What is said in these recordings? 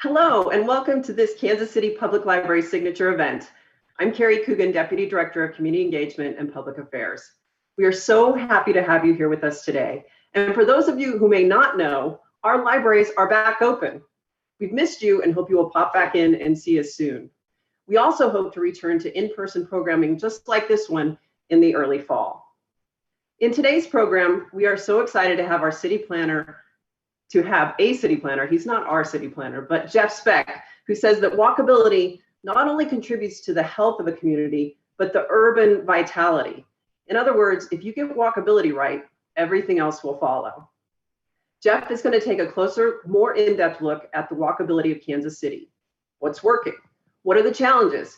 Hello, and welcome to this Kansas City Public Library signature event. I'm Carrie Coogan, Deputy Director of Community Engagement and Public Affairs. We are so happy to have you here with us today. And for those of you who may not know, our libraries are back open. We've missed you and hope you will pop back in and see us soon. We also hope to return to in-person programming just like this one in the early fall. In today's program, we are so excited to have our city planner, he's not our city planner, but Jeff Speck, who says that walkability not only contributes to the health of a community, but the urban vitality. In other words, if you get walkability right, everything else will follow. Jeff is going to take a closer, more in-depth look at the walkability of Kansas City. What's working? What are the challenges?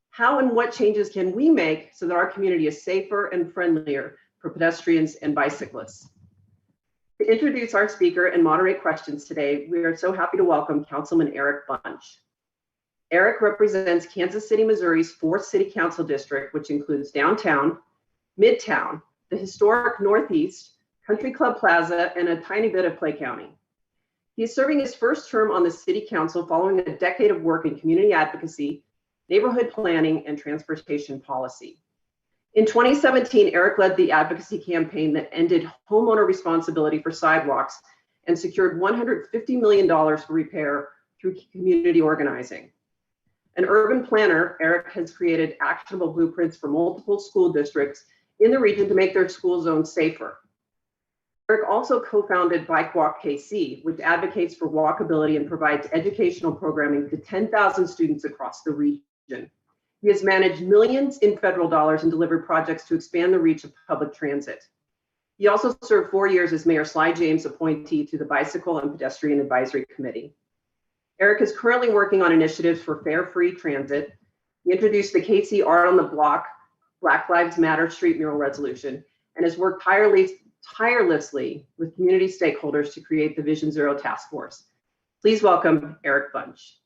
How and what changes can we make so that our community is safer and friendlier for pedestrians and bicyclists? To introduce our speaker and moderate questions today, we are so happy to welcome Councilman Eric Bunch. Eric represents Kansas City, Missouri's 4th City Council District, which includes downtown, Midtown, the historic Northeast, Country Club Plaza, and a tiny bit of Clay County. He is serving his first term on the City Council following a decade of work in community advocacy, neighborhood planning, and transportation policy. In 2017, Eric led the advocacy campaign that ended homeowner responsibility for sidewalks and secured $150 million for repair through community organizing. An urban planner, Eric has created actionable blueprints for multiple school districts in the region to make their school zones safer. Eric also co-founded Bike Walk KC, which advocates for walkability and provides educational programming to 10,000 students across the region. He has managed millions in federal dollars and delivered projects to expand the reach of public transit. He also served 4 years as Mayor Sly James' appointee to the Bicycle and Pedestrian Advisory Committee. Eric is currently working on initiatives for fare-free transit. He introduced the KC Art on the Block, Black Lives Matter street mural resolution, and has worked tirelessly with community stakeholders to create the Vision Zero Task Force. Please welcome Eric Bunch.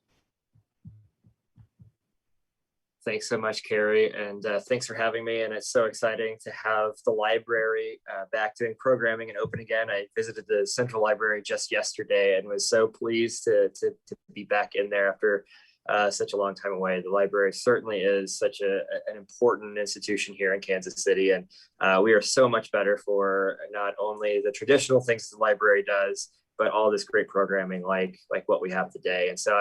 Thanks so much, Carrie, and thanks for having me. And it's so exciting to have the library back doing programming and open again. I visited the Central Library just yesterday and was so pleased to be back in there after such a long time away. The library certainly is such an important institution here in Kansas City, and we are so much better for not only the traditional things the library does, but all this great programming like what we have today. And so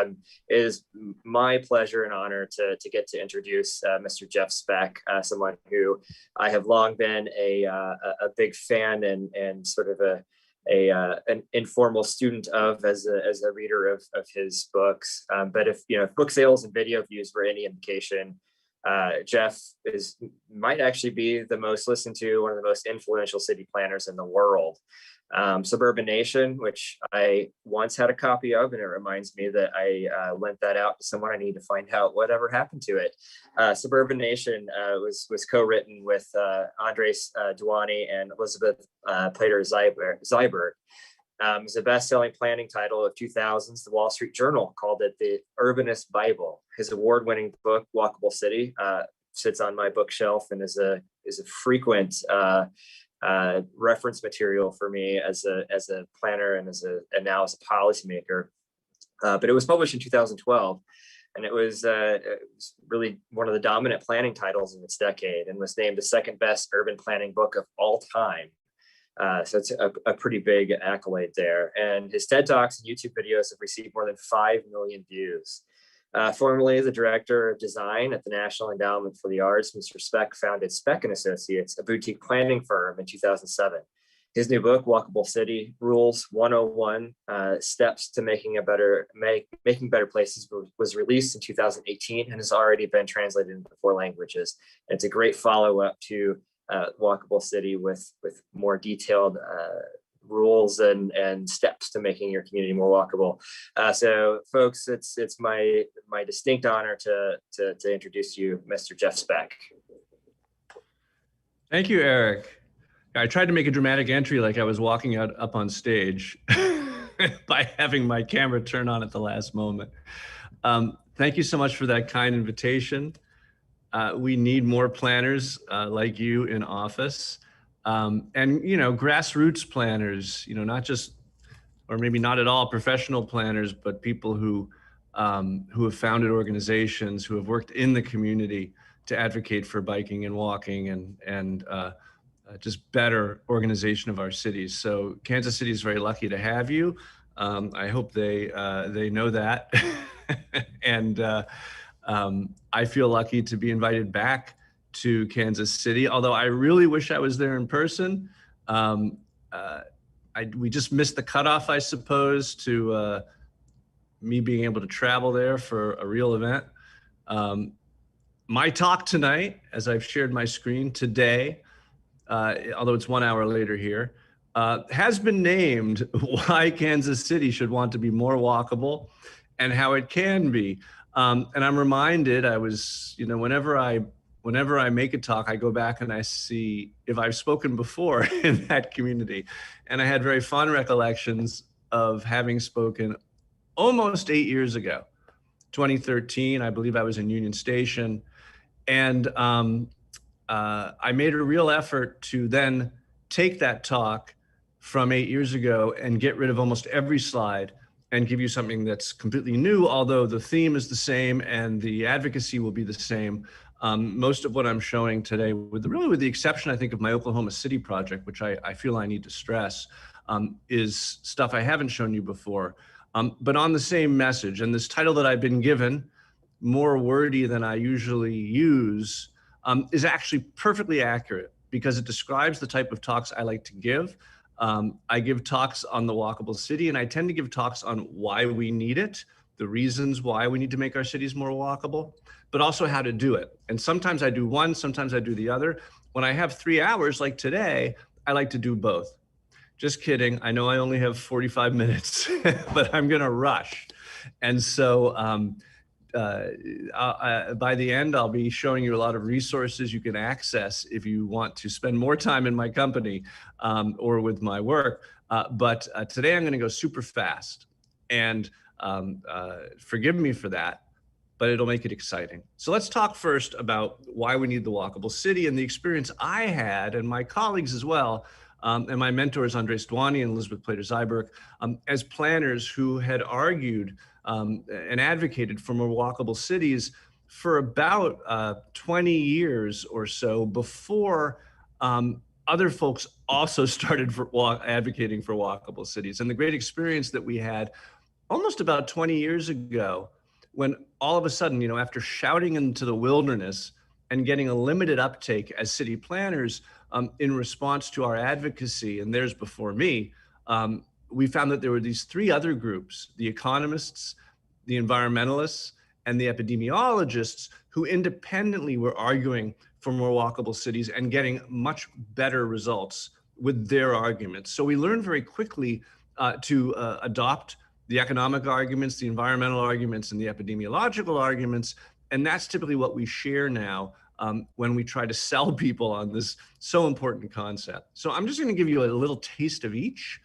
it is my pleasure and honor to get to introduce Mr. Jeff Speck, someone who I have long been a big fan and sort of an informal student of as a reader of his books. But if book sales and video views were any indication, Jeff might actually be the most listened to, one of the most influential city planners in the world. Suburban Nation, which I once had a copy of, and it reminds me that I lent that out to someone. I need to find out whatever happened to it. Suburban Nation was co-written with Andres Duany and Elizabeth Plater-Zyberg. It's a best-selling planning title of 2000s. The Wall Street Journal called it the Urbanist Bible. His award-winning book, Walkable City, sits on my bookshelf and is a frequent reference material for me as a planner and now as a policymaker. But it was published in 2012, and it was really one of the dominant planning titles in its decade, and was named the second best urban planning book of all time. So it's a pretty big accolade there. And his TED Talks and YouTube videos have received more than 5 million views. Formerly the director of design at the National Endowment for the Arts, Mr. Speck founded Speck Associates, a boutique planning firm, in 2007. His new book, Walkable City Rules 101, Steps to Making Better Places, was released in 2018 and has already been translated into 4 languages. And it's a great follow-up to Walkable City with more detailed rules and steps to making your community more walkable. So folks, it's my distinct honor to introduce you, Mr. Jeff Speck. Thank you, Eric. I tried to make a dramatic entry like I was walking up on stage by having my camera turn on at the last moment. Thank you so much for that kind invitation. We need more planners like you in office. And, grassroots planners, not just, or maybe not at all professional planners, but people who who have founded organizations, who have worked in the community to advocate for biking and walking and just better organization of our cities. So Kansas City is very lucky to have you. I hope they know that. And I feel lucky to be invited back to Kansas City, although I really wish I was there in person. We just missed the cutoff, I suppose, to me being able to travel there for a real event. My talk tonight, as I've shared my screen today, although it's 1 hour later here, has been named Why Kansas City Should Want to Be More Walkable and How It Can Be. And I'm reminded, whenever I make a talk, I go back and I see if I've spoken before in that community. And I had very fond recollections of having spoken almost 8 years ago, 2013. I believe I was in Union Station. And I made a real effort to then take that talk from 8 years ago and get rid of almost every slide and give you something that's completely new, although the theme is the same and the advocacy will be the same. Most of what I'm showing today, with the exception, I think, of my Oklahoma City project, which I feel I need to stress, is stuff I haven't shown you before, but on the same message. And this title that I've been given, more wordy than I usually use, is actually perfectly accurate because it describes the type of talks I like to give. I give talks on the walkable city, and I tend to give talks on why we need it, the reasons why we need to make our cities more walkable, but also how to do it. And sometimes I do one, sometimes I do the other. When I have 3 hours like today, I like to do both. Just kidding. I know I only have 45 minutes, but I'm gonna rush. And so by the end, I'll be showing you a lot of resources you can access if you want to spend more time in my company or with my work. But today I'm going to go super fast, and forgive me for that, but it'll make it exciting. So let's talk first about why we need the walkable city and the experience I had, and my colleagues as well, and my mentors, Andres Dwani and Elizabeth Plater-Zyberk, as planners who had argued and advocated for more walkable cities for about 20 years or so before other folks also started advocating for walkable cities. And the great experience that we had almost about 20 years ago, when all of a sudden, after shouting into the wilderness and getting a limited uptake as city planners in response to our advocacy, and theirs before me, we found that there were these three other groups, the economists, the environmentalists, and the epidemiologists, who independently were arguing for more walkable cities and getting much better results with their arguments. So we learned very quickly to adopt the economic arguments, the environmental arguments, and the epidemiological arguments. And that's typically what we share now when we try to sell people on this so important concept. So I'm just going to give you a little taste of each.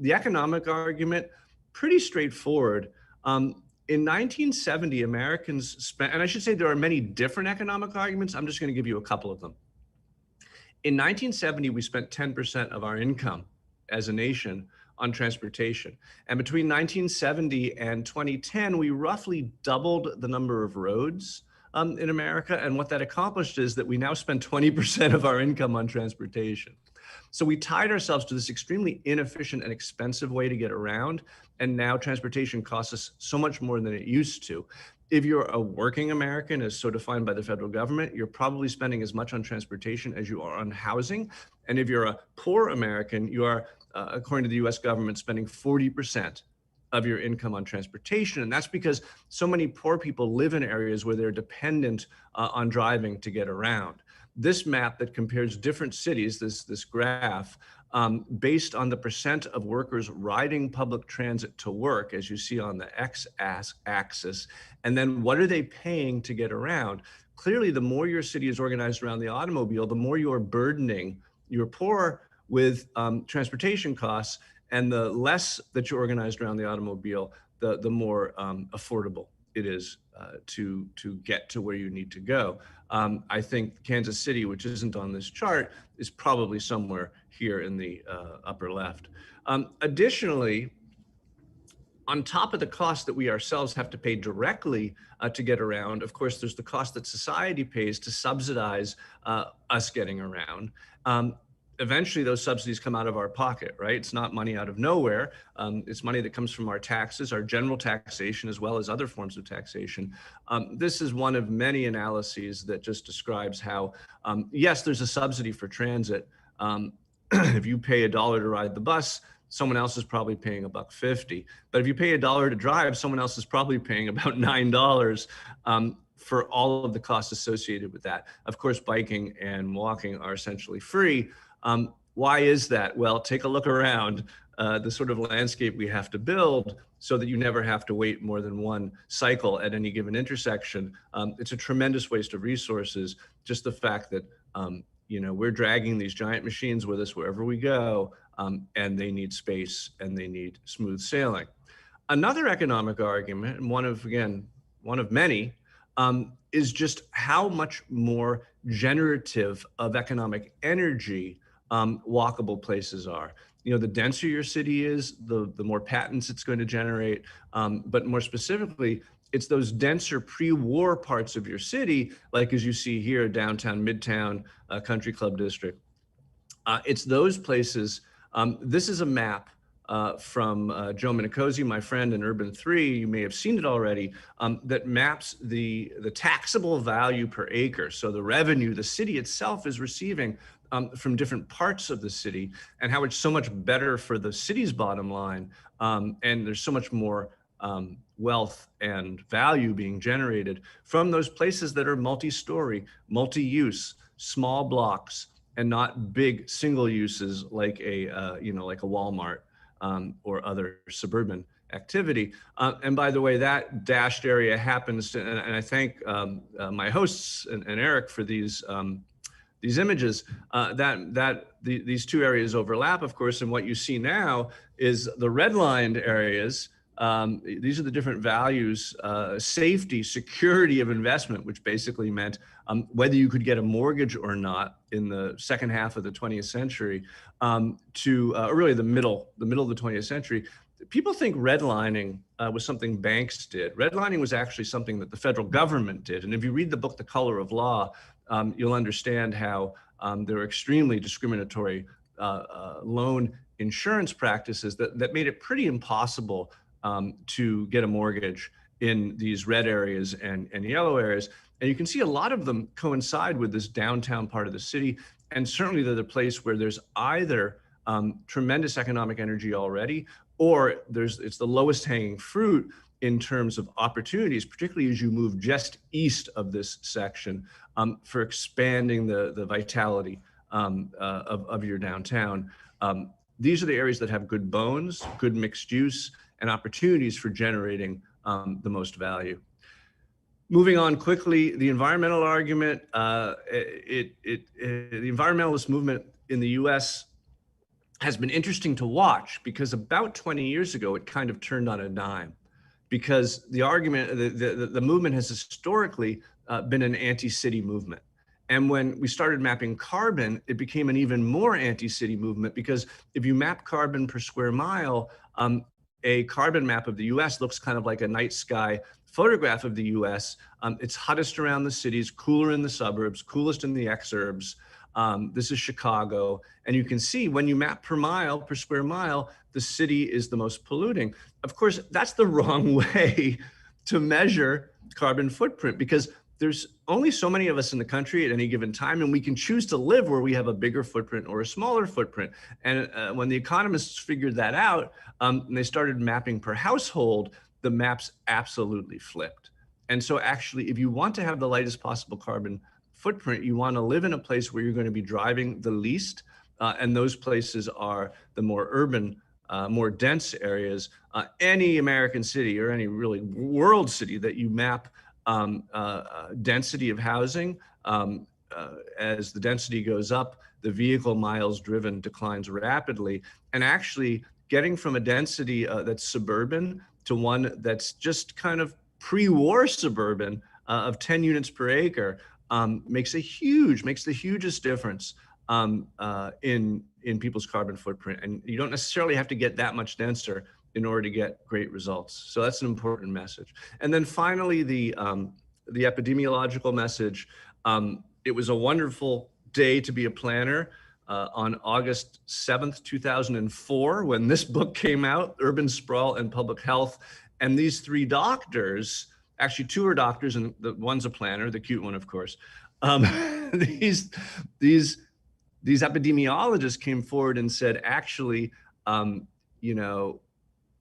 The economic argument, pretty straightforward. In 1970, Americans spent, and I should say there are many different economic arguments. I'm just going to give you a couple of them. In 1970, we spent 10% of our income as a nation on transportation. And between 1970 and 2010, we roughly doubled the number of roads in America. And what that accomplished is that we now spend 20% of our income on transportation. So we tied ourselves to this extremely inefficient and expensive way to get around. And now transportation costs us so much more than it used to. If you're a working American, as so defined by the federal government, you're probably spending as much on transportation as you are on housing. And if you're a poor American, you are, according to the US government, spending 40% of your income on transportation. And that's because so many poor people live in areas where they're dependent on driving to get around. This map that compares different cities, this graph, based on the percent of workers riding public transit to work, as you see on the x-axis, and then what are they paying to get around? Clearly, the more your city is organized around the automobile, the more you're burdening your poor with transportation costs, and the less that you're organized around the automobile, the more affordable it is to get to where you need to go. I think Kansas City, which isn't on this chart, is probably somewhere here in the upper left. Additionally, On top of the cost that we ourselves have to pay directly to get around, of course, there's the cost that society pays to subsidize us getting around. Eventually, those subsidies come out of our pocket, right? It's not money out of nowhere. It's money that comes from our taxes, our general taxation, as well as other forms of taxation. This is one of many analyses that just describes how, yes, there's a subsidy for transit. If you pay $1 to ride the bus, someone else is probably paying $1.50. But if you pay $1 to drive, someone else is probably paying about $9 for all of the costs associated with that. Of course, biking and walking are essentially free. Why is that? Well, take a look around the sort of landscape we have to build so that you never have to wait more than one cycle at any given intersection. It's a tremendous waste of resources. Just the fact that we're dragging these giant machines with us wherever we go, and they need space and they need smooth sailing. Another economic argument, and one of many, is just how much more generative of economic energy walkable places are. The denser your city is, the more patents it's going to generate. But more specifically, it's those denser pre-war parts of your city, like as you see here, downtown, midtown, country club district. It's those places. This is a map from Joe Minicozy, my friend in Urban 3, you may have seen it already, that maps the taxable value per acre. So the revenue the city itself is receiving from different parts of the city, and how it's so much better for the city's bottom line. And there's so much more wealth and value being generated from those places that are multi-story, multi-use, small blocks, and not big single uses like a Walmart or other suburban activity. And by the way, that dashed area happens to, and I thank my hosts and Eric for these images, these two areas overlap, of course, and what you see now is the redlined areas. These are the different values, safety, security of investment, which basically meant whether you could get a mortgage or not in the second half of the 20th century to really the middle of the 20th century. People think redlining was something banks did. Redlining was actually something that the federal government did. And if you read the book, The Color of Law, you'll understand how there were extremely discriminatory loan insurance practices that made it pretty impossible to get a mortgage in these red areas and yellow areas. And you can see a lot of them coincide with this downtown part of the city. And certainly they're the place where there's either tremendous economic energy already, or it's the lowest hanging fruit in terms of opportunities, particularly as you move just east of this section for expanding the vitality of your downtown. These are the areas that have good bones, good mixed use, and opportunities for generating the most value. Moving on quickly, the environmental argument, the environmentalist movement in the US has been interesting to watch, because about 20 years ago, it kind of turned on a dime, because the argument, the movement has historically been an anti-city movement. And when we started mapping carbon, it became an even more anti-city movement, because if you map carbon per square mile, a carbon map of the US looks kind of like a night sky photograph of the US. It's hottest around the cities, cooler in the suburbs, coolest in the exurbs. This is Chicago. And you can see when you map per mile, per square mile, the city is the most polluting. Of course, that's the wrong way to measure carbon footprint, because there's only so many of us in the country at any given time, and we can choose to live where we have a bigger footprint or a smaller footprint. And when the economists figured that out, and they started mapping per household, the maps absolutely flipped. And so actually, if you want to have the lightest possible carbon footprint, you want to live in a place where you're going to be driving the least, and those places are the more urban, more dense areas. Any American city or any really world city that you map density of housing, as the density goes up, the vehicle miles driven declines rapidly. And actually getting from a density that's suburban to one that's just kind of pre-war suburban of 10 units per acre makes the hugest difference in people's carbon footprint. And you don't necessarily have to get that much denser in order to get great results. So that's an important message. And then finally, the epidemiological message. It was a wonderful day to be a planner on August 7th, 2004, when this book came out, Urban Sprawl and Public Health. And these three doctors, actually two are doctors and the one's a planner, the cute one, of course. These epidemiologists came forward and said, actually,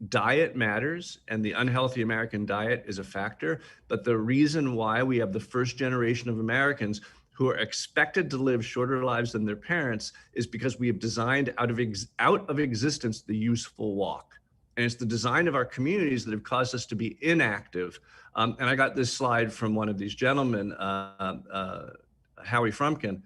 diet matters, and the unhealthy American diet is a factor. But the reason why we have the first generation of Americans who are expected to live shorter lives than their parents is because we have designed out of existence the useful walk. And it's the design of our communities that have caused us to be inactive. And I got this slide from one of these gentlemen, Howie Frumkin.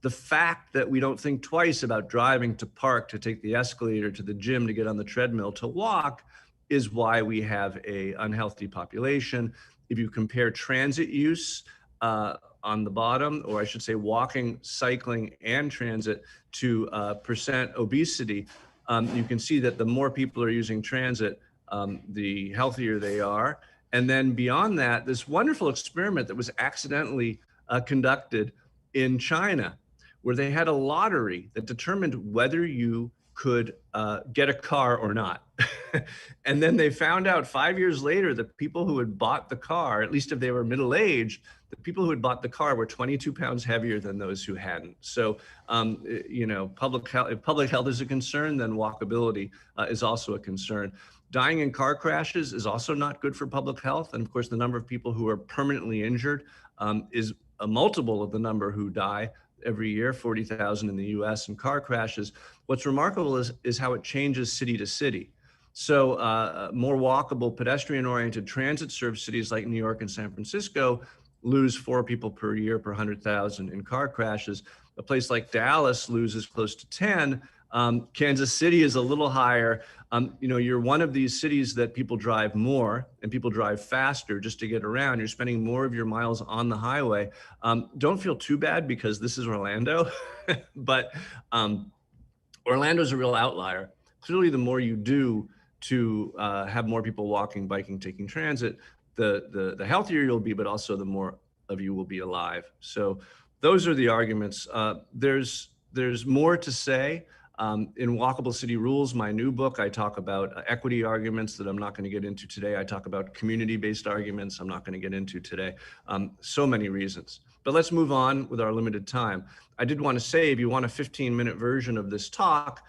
The fact that we don't think twice about driving to park, to take the escalator, to the gym, to get on the treadmill, to walk, is why we have an unhealthy population. If you compare transit use on the bottom, or I should say walking, cycling, and transit to percent obesity, you can see that the more people are using transit, the healthier they are. And then beyond that, this wonderful experiment that was accidentally conducted in China, where they had a lottery that determined whether you could get a car or not. And then they found out 5 years later that people who had bought the car, at least if they were middle-aged, the people who had bought the car were 22 pounds heavier than those who hadn't. So, if public health is a concern, then walkability is also a concern. Dying in car crashes is also not good for public health. And of course, the number of people who are permanently injured is a multiple of the number who die every year, 40,000 in the US in car crashes. What's remarkable is how it changes city to city. So more walkable, pedestrian-oriented transit-served cities like New York and San Francisco lose 4 people per year per 100,000 in car crashes. A place like Dallas loses close to 10. Kansas City is a little higher. You're one of these cities that people drive more and people drive faster just to get around. You're spending more of your miles on the highway. Don't feel too bad because this is Orlando, but Orlando's a real outlier. Clearly, the more you do to have more people walking, biking, taking transit, the healthier you'll be, but also the more of you will be alive. So those are the arguments. There's more to say. In Walkable City Rules, my new book, I talk about equity arguments that I'm not going to get into today. I talk about community-based arguments I'm not going to get into today. So many reasons. But let's move on with our limited time. I did want to say, if you want a 15-minute version of this talk,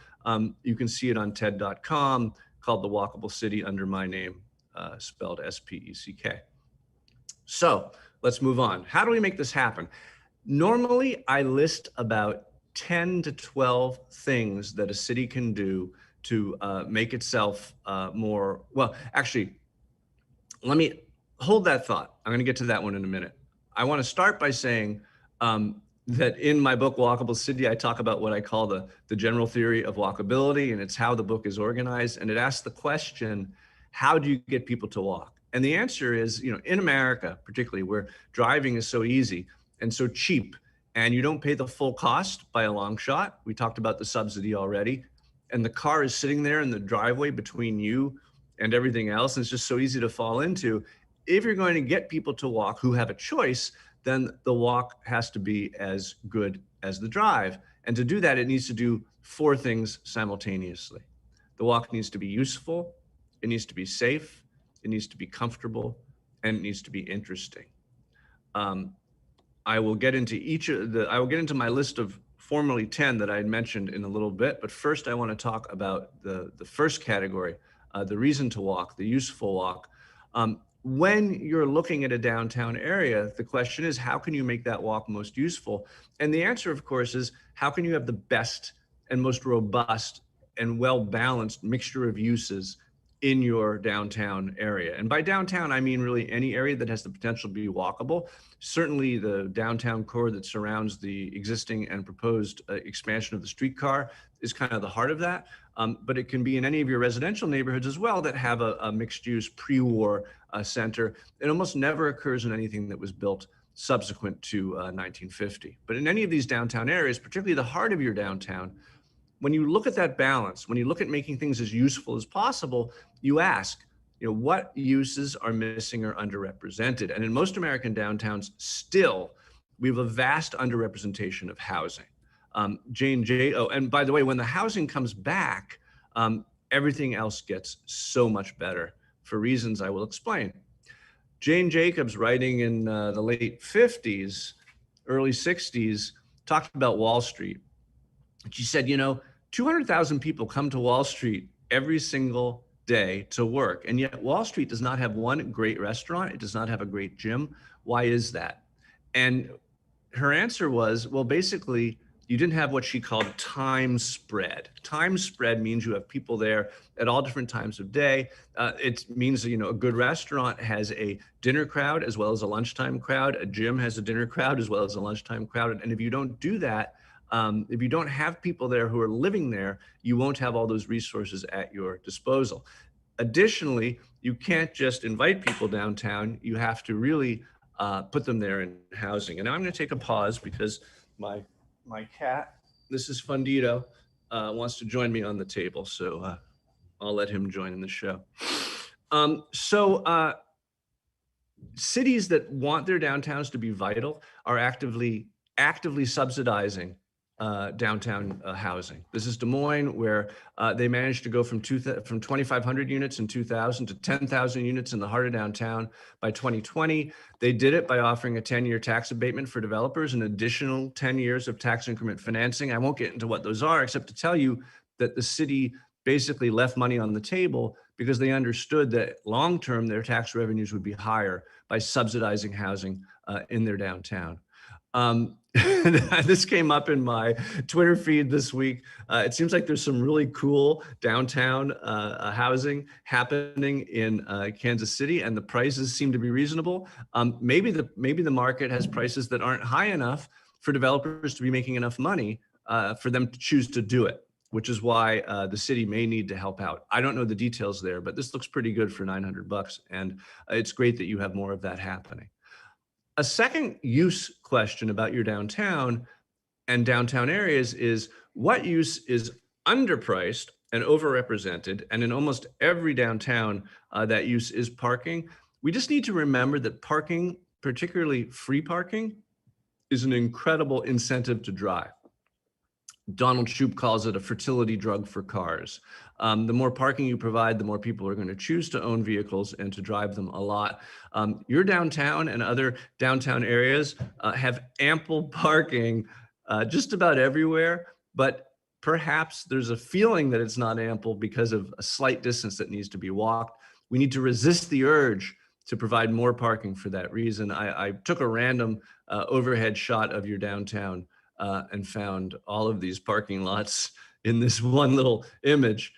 you can see it on TED.com, called The Walkable City, under my name, spelled S-P-E-C-K. So let's move on. How do we make this happen? Normally, I list about 10 to 12 things that a city can do to make itself more, well, actually, let me hold that thought. I'm going to get to that one in a minute. I want to start by saying that in my book, Walkable City, I talk about what I call the general theory of walkability, and it's how the book is organized. And it asks the question, how do you get people to walk? And the answer is, in America, particularly where driving is so easy and so cheap, and you don't pay the full cost by a long shot. We talked about the subsidy already. And the car is sitting there in the driveway between you and everything else. And it's just so easy to fall into. If you're going to get people to walk who have a choice, then the walk has to be as good as the drive. And to do that, it needs to do 4 things simultaneously. The walk needs to be useful, it needs to be safe, it needs to be comfortable, and it needs to be interesting. I will get into my list of formerly 10 that I had mentioned in a little bit, but first I want to talk about the first category, the reason to walk, the useful walk. When you're looking at a downtown area, the question is, how can you make that walk most useful? And the answer, of course, is how can you have the best and most robust and well-balanced mixture of uses in your downtown area? And by downtown, I mean really any area that has the potential to be walkable. Certainly the downtown core that surrounds the existing and proposed expansion of the streetcar is kind of the heart of that. But it can be in any of your residential neighborhoods as well that have a mixed use pre-war center. It almost never occurs in anything that was built subsequent to 1950. But in any of these downtown areas, particularly the heart of your downtown, when you look at that balance, when you look at making things as useful as possible, you ask, what uses are missing or underrepresented? And in most American downtowns, still, we have a vast underrepresentation of housing. And by the way, when the housing comes back, everything else gets so much better for reasons I will explain. Jane Jacobs, writing in the late 50s, early 60s, talked about Wall Street. She said, 200,000 people come to Wall Street every single day to work. And yet Wall Street does not have one great restaurant. It does not have a great gym. Why is that? And her answer was, well, basically, you didn't have what she called time spread. Time spread means you have people there at all different times of day. It means that, a good restaurant has a dinner crowd as well as a lunchtime crowd. A gym has a dinner crowd as well as a lunchtime crowd. And if you don't do that, if you don't have people there who are living there, you won't have all those resources at your disposal. Additionally, you can't just invite people downtown. You have to really put them there in housing. And now I'm going to take a pause because my cat, this is Fundito, wants to join me on the table. So I'll let him join in the show. Cities that want their downtowns to be vital are actively subsidizing downtown housing. This is Des Moines, where they managed to go from 2,500 units in 2000 to 10,000 units in the heart of downtown by 2020. They did it by offering a 10-year tax abatement for developers, an additional 10 years of tax increment financing. I won't get into what those are, except to tell you that the city basically left money on the table because they understood that long-term their tax revenues would be higher by subsidizing housing in their downtown. This came up in my Twitter feed this week. It seems like there's some really cool downtown housing happening in Kansas City, and the prices seem to be reasonable. Maybe the market has prices that aren't high enough for developers to be making enough money for them to choose to do it, which is why the city may need to help out. I don't know the details there, but this looks pretty good for $900, and it's great that you have more of that happening. A second use question about your downtown and downtown areas is what use is underpriced and overrepresented, and in almost every downtown, that use is parking. We just need to remember that parking, particularly free parking, is an incredible incentive to drive. Donald Shoup calls it a fertility drug for cars. The more parking you provide, the more people are going to choose to own vehicles and to drive them a lot. Your downtown and other downtown areas have ample parking just about everywhere, but perhaps there's a feeling that it's not ample because of a slight distance that needs to be walked. We need to resist the urge to provide more parking for that reason. I took a random overhead shot of your downtown and found all of these parking lots in this one little image.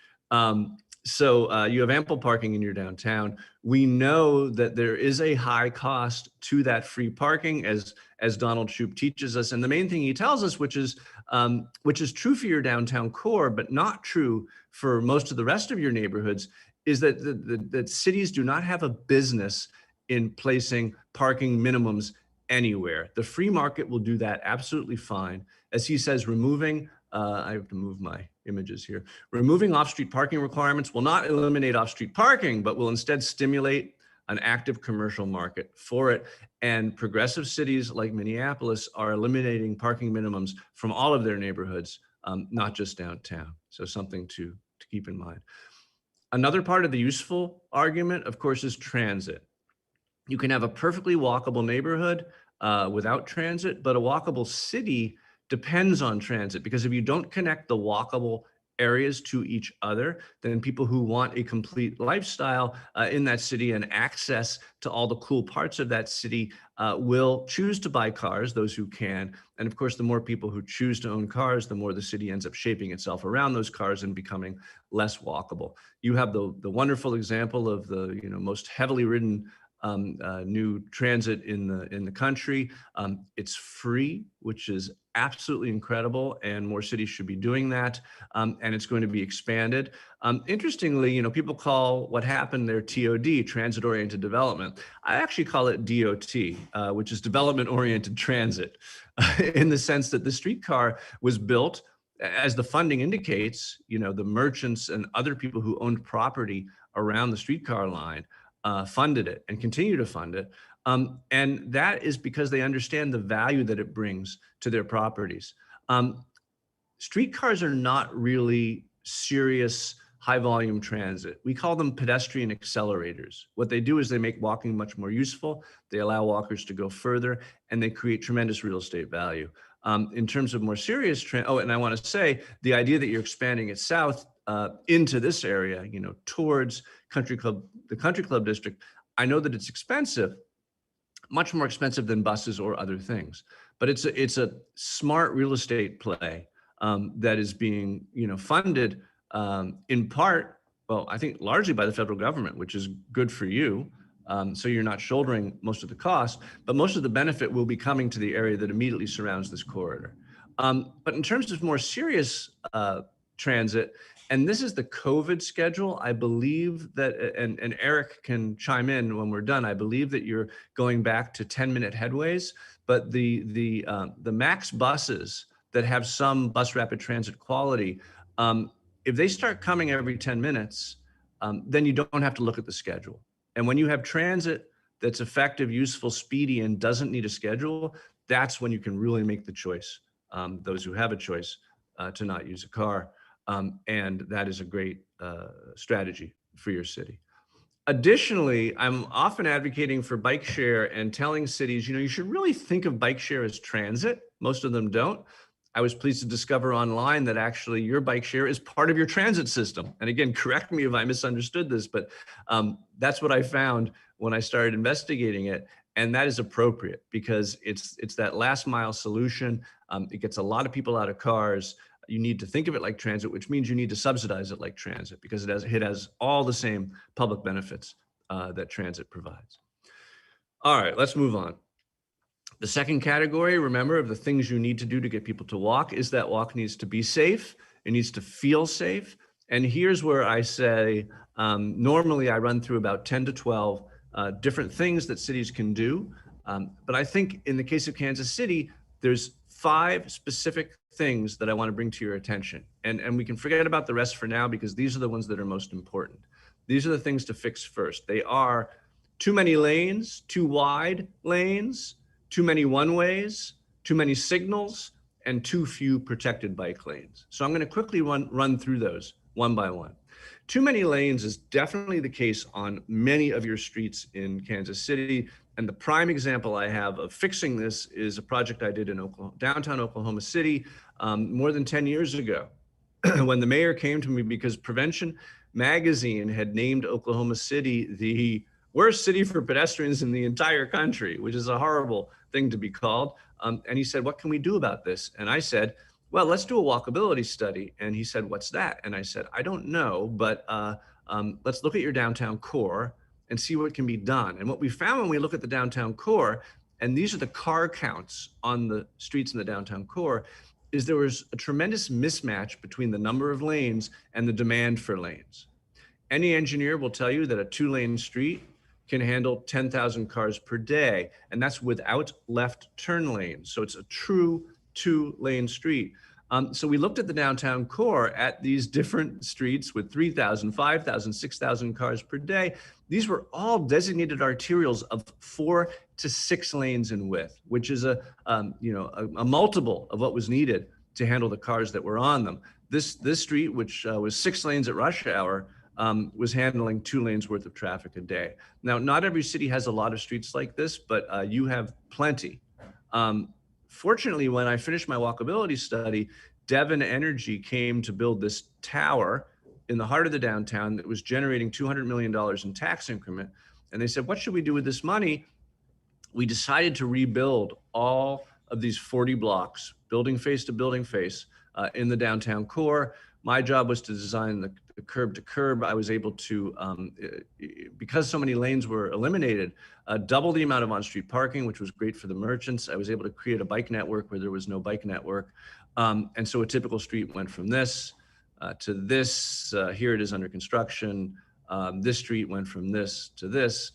So you have ample parking in your downtown. We know that there is a high cost to that free parking, as Donald Shoup teaches us. And the main thing he tells us, which is true for your downtown core, but not true for most of the rest of your neighborhoods, is that that cities do not have a business in placing parking minimums anywhere. The free market will do that absolutely fine. As he says, I have to move my images here. Removing off-street parking requirements will not eliminate off-street parking, but will instead stimulate an active commercial market for it. And progressive cities like Minneapolis are eliminating parking minimums from all of their neighborhoods, not just downtown. So something to keep in mind. Another part of the useful argument, of course, is transit. You can have a perfectly walkable neighborhood without transit, but a walkable city depends on transit, because if you don't connect the walkable areas to each other, then people who want a complete lifestyle in that city and access to all the cool parts of that city will choose to buy cars, those who can. And of course, the more people who choose to own cars, the more the city ends up shaping itself around those cars and becoming less walkable. You have the wonderful example of the most heavily ridden new transit in the country. It's free, which is absolutely incredible, and more cities should be doing that. And it's going to be expanded. Interestingly, people call what happened there TOD, transit-oriented development. I actually call it DOT, which is development-oriented transit, in the sense that the streetcar was built as the funding indicates, the merchants and other people who owned property around the streetcar line funded it and continue to fund it. And that is because they understand the value that it brings to their properties. Streetcars are not really serious high volume transit. We call them pedestrian accelerators. What they do is they make walking much more useful. They allow walkers to go further, and they create tremendous real estate value. In terms of more serious and I want to say the idea that you're expanding it south into this area, towards the Country Club district, I know that it's expensive, much more expensive than buses or other things, but it's a smart real estate play that is being, funded in part, well, I think largely by the federal government, which is good for you. So you're not shouldering most of the cost, but most of the benefit will be coming to the area that immediately surrounds this corridor. But in terms of more serious transit, and this is the COVID schedule, I believe that, and Eric can chime in when we're done, I believe that you're going back to 10-minute headways, but the max buses that have some bus rapid transit quality, if they start coming every 10 minutes, then you don't have to look at the schedule. And when you have transit that's effective, useful, speedy, and doesn't need a schedule, that's when you can really make the choice, those who have a choice, to not use a car. And that is a great strategy for your city. Additionally, I'm often advocating for bike share and telling cities, you should really think of bike share as transit. Most of them don't. I was pleased to discover online that actually your bike share is part of your transit system. And again, correct me if I misunderstood this, but that's what I found when I started investigating it. And that is appropriate because it's that last mile solution. It gets a lot of people out of cars. You need to think of it like transit, which means you need to subsidize it like transit because it has all the same public benefits that transit provides. All right, let's move on. The second category, remember, of the things you need to do to get people to walk is that walk needs to be safe. It needs to feel safe. And here's where I say, normally I run through about 10 to 12 different things that cities can do. But I think in the case of Kansas City, there's 5 specific things that I want to bring to your attention. And we can forget about the rest for now because these are the ones that are most important. These are the things to fix first. They are too many lanes, too wide lanes, too many one-ways, too many signals, and too few protected bike lanes. So I'm going to quickly run through those one by one. Too many lanes is definitely the case on many of your streets in Kansas City. And the prime example I have of fixing this is a project I did in downtown Oklahoma City more than 10 years ago when the mayor came to me because Prevention magazine had named Oklahoma City the worst city for pedestrians in the entire country, which is a horrible thing to be called. And he said, what can we do about this? And I said, well, let's do a walkability study. And he said, what's that? And I said, I don't know, but let's look at your downtown core and see what can be done. And what we found when we look at the downtown core, and these are the car counts on the streets in the downtown core, is there was a tremendous mismatch between the number of lanes and the demand for lanes. Any engineer will tell you that a 2-lane street can handle 10,000 cars per day, and that's without left turn lanes. So it's a true 2-lane street. So we looked at the downtown core at these different streets with 3,000, 5,000, 6,000 cars per day. These were all designated arterials of 4 to 6 lanes in width, which is a multiple of what was needed to handle the cars that were on them. This street, which was 6 lanes at rush hour, was handling 2 lanes worth of traffic a day. Now, not every city has a lot of streets like this, but you have plenty. Fortunately, when I finished my walkability study, Devon Energy came to build this tower in the heart of the downtown that was generating $200 million in tax increment. And they said, what should we do with this money? We decided to rebuild all of these 40 blocks, building face to building face, in the downtown core. My job was to design the curb to curb. I was able to, because so many lanes were eliminated, double the amount of on-street parking, which was great for the merchants. I was able to create a bike network where there was no bike network. And so a typical street went from this to this. Here it is under construction. This street went from this to this,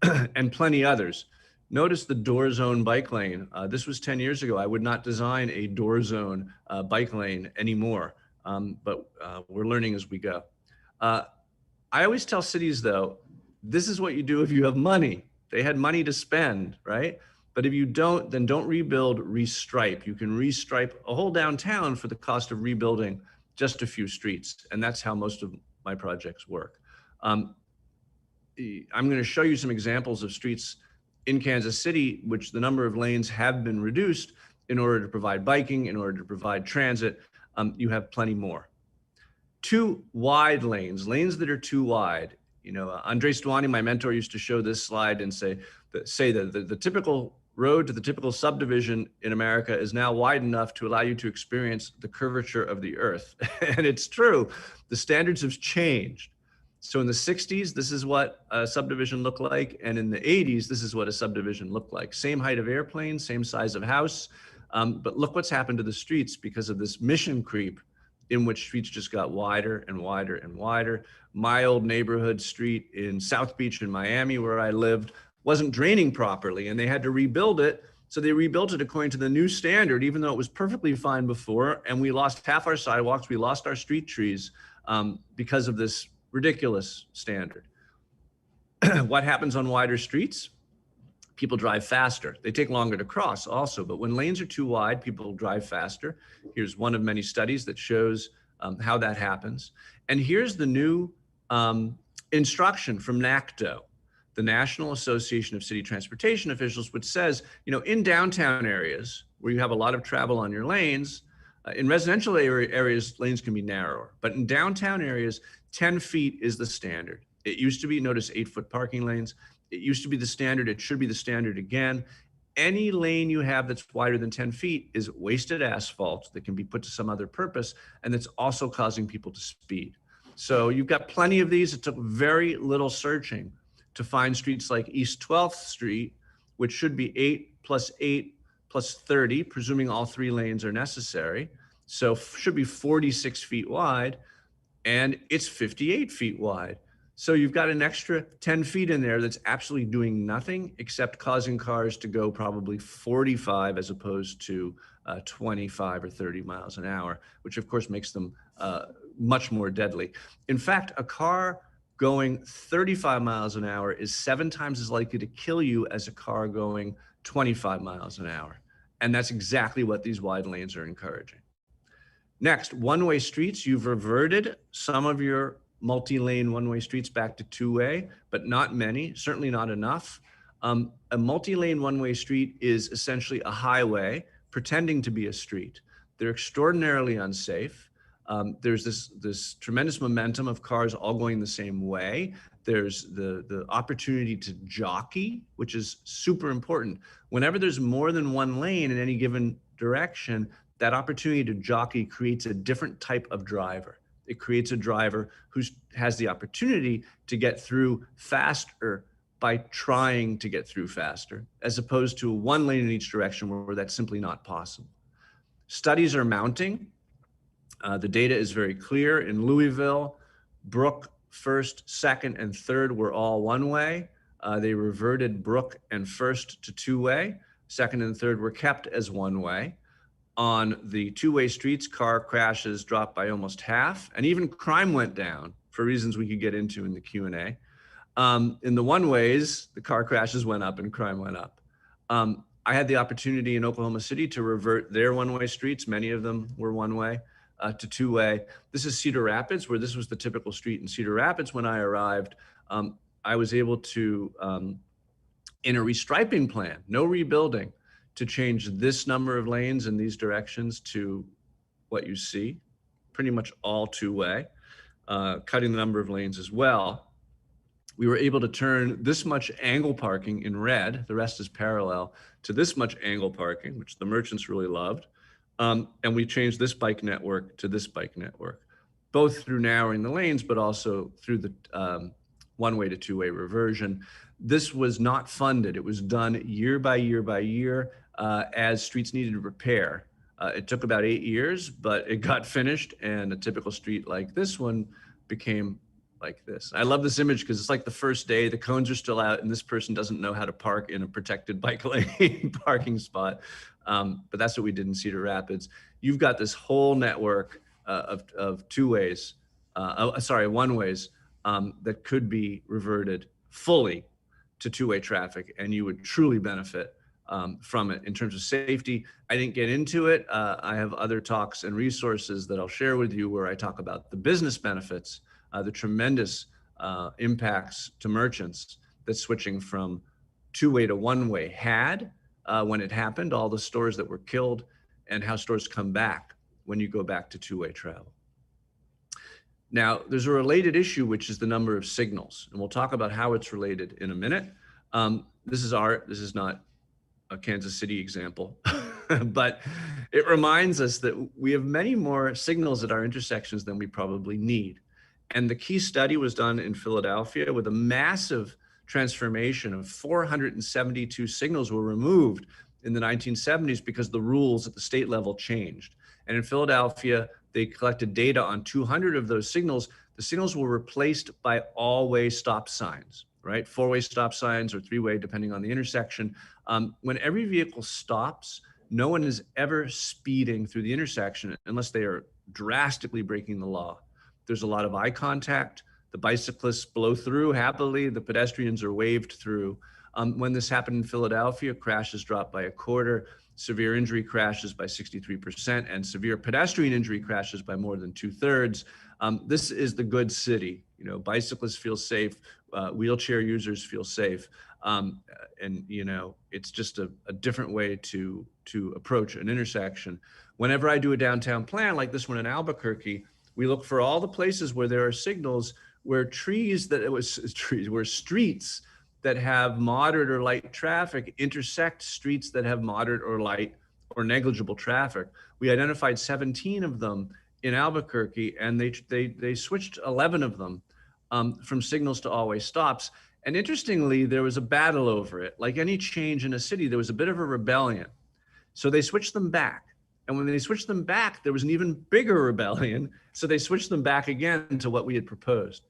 and plenty others. Notice the door zone bike lane. This was 10 years ago. I would not design a door zone bike lane anymore, but we're learning as we go. I always tell cities though, this is what you do if you have money. They had money to spend, right? But if you don't, then don't rebuild, restripe. You can restripe a whole downtown for the cost of rebuilding just a few streets. And that's how most of my projects work. I'm going to show you some examples of streets in Kansas City, which the number of lanes have been reduced in order to provide biking, in order to provide transit. You have plenty more. Too wide lanes that are too wide. You know, Andres Duani, my mentor, used to show this slide and say that the typical road to the typical subdivision in America is now wide enough to allow you to experience the curvature of the earth. And it's true, the standards have changed. So in the 60s, this is what a subdivision looked like. And in the 80s, this is what a subdivision looked like. Same height of airplane, same size of house. But look what's happened to the streets because of this mission creep in which streets just got wider and wider and wider. My old neighborhood street in South Beach in Miami, where I lived, wasn't draining properly and they had to rebuild it. So they rebuilt it according to the new standard, even though it was perfectly fine before. And we lost half our sidewalks, we lost our street trees because of this ridiculous standard. What happens on wider streets? People drive faster. They take longer to cross also, but when lanes are too wide, people drive faster. Here's one of many studies that shows how that happens. And here's the new instruction from NACTO, the National Association of City Transportation Officials, which says, you know, in downtown areas where you have a lot of travel on your lanes, in residential areas, lanes can be narrower, but in downtown areas, 10 feet is the standard. It used to be, notice 8-foot parking lanes. It used to be the standard. It should be the standard again. Any lane you have that's wider than 10 feet is wasted asphalt that can be put to some other purpose, and that's also causing people to speed. So you've got plenty of these. It took very little searching to find streets like East 12th Street, which should be 8 plus 8 plus 30, presuming all 3 lanes are necessary. So should be 46 feet wide, and it's 58 feet wide. So you've got an extra 10 feet in there that's absolutely doing nothing except causing cars to go probably 45 as opposed to 25 or 30 miles an hour, which of course makes them much more deadly. In fact, a car going 35 miles an hour is 7 times as likely to kill you as a car going 25 miles an hour. And that's exactly what these wide lanes are encouraging. Next, one-way streets. You've reverted some of your multi-lane one-way streets back to two-way, but not many, certainly not enough. A multi-lane one-way street is essentially a highway pretending to be a street. They're extraordinarily unsafe. There's this tremendous momentum of cars all going the same way. There's the opportunity to jockey, which is super important. Whenever there's more than one lane in any given direction, that opportunity to jockey creates a different type of driver. It creates a driver who has the opportunity to get through faster by trying to get through faster, as opposed to one lane in each direction where that's simply not possible. Studies are mounting. The data is very clear. In Louisville, Brook, 1st, 2nd, and 3rd were all one-way. They reverted Brook and 1st to two-way. 2nd and 3rd were kept as one-way. On the two-way streets, car crashes dropped by almost half, and even crime went down for reasons we could get into in the Q&A. In the one-ways, the car crashes went up and crime went up. I had the opportunity in Oklahoma City to revert their one-way streets. Many of them were one-way to two-way. This is Cedar Rapids, where this was the typical street in Cedar Rapids when I arrived. I was able to, in a restriping plan, no rebuilding, to change this number of lanes in these directions to what you see, pretty much all two-way, cutting the number of lanes as well. We were able to turn this much angle parking in red, the rest is parallel, to this much angle parking, which the merchants really loved. And we changed this bike network to this bike network, both through narrowing the lanes, but also through the one-way to two-way reversion. This was not funded. It was done year by year by year as streets needed repair. It took about 8 years, but it got finished, and a typical street like this one became like this. I love this image because it's like the first day, the cones are still out and this person doesn't know how to park in a protected bike lane parking spot. But that's what we did in Cedar Rapids. You've got this whole network of two-ways, one-ways that could be reverted fully to two-way traffic, and you would truly benefit from it in terms of safety. I didn't get into it. I have other talks and resources that I'll share with you where I talk about the business benefits, the tremendous impacts to merchants that switching from two-way to one-way had when it happened, all the stores that were killed, and how stores come back when you go back to two-way travel. Now, there's a related issue, which is the number of signals, and we'll talk about how it's related in a minute. This is not a Kansas City example, but it reminds us that we have many more signals at our intersections than we probably need. And the key study was done in Philadelphia with a massive transformation of 472 signals were removed in the 1970s because the rules at the state level changed. And in Philadelphia, they collected data on 200 of those signals. The signals were replaced by all-way stop signs, right? Four-way stop signs or three-way, depending on the intersection. When every vehicle stops, no one is ever speeding through the intersection unless they are drastically breaking the law. There's a lot of eye contact. The bicyclists blow through happily. The pedestrians are waved through. When this happened in Philadelphia, crashes dropped by a quarter, severe injury crashes by 63%, and severe pedestrian injury crashes by more than 2/3. This is the good city. You know, bicyclists feel safe, wheelchair users feel safe, and you know, it's just a different way to approach an intersection. Whenever I do a downtown plan like this one in Albuquerque, we look for all the places where there are signals where streets that have moderate or light traffic intersect streets that have moderate or light or negligible traffic. We identified 17 of them in Albuquerque, and they switched 11 of them from signals to always stops. And interestingly, there was a battle over it. Like any change in a city, there was a bit of a rebellion. So they switched them back. And when they switched them back, there was an even bigger rebellion. So they switched them back again to what we had proposed.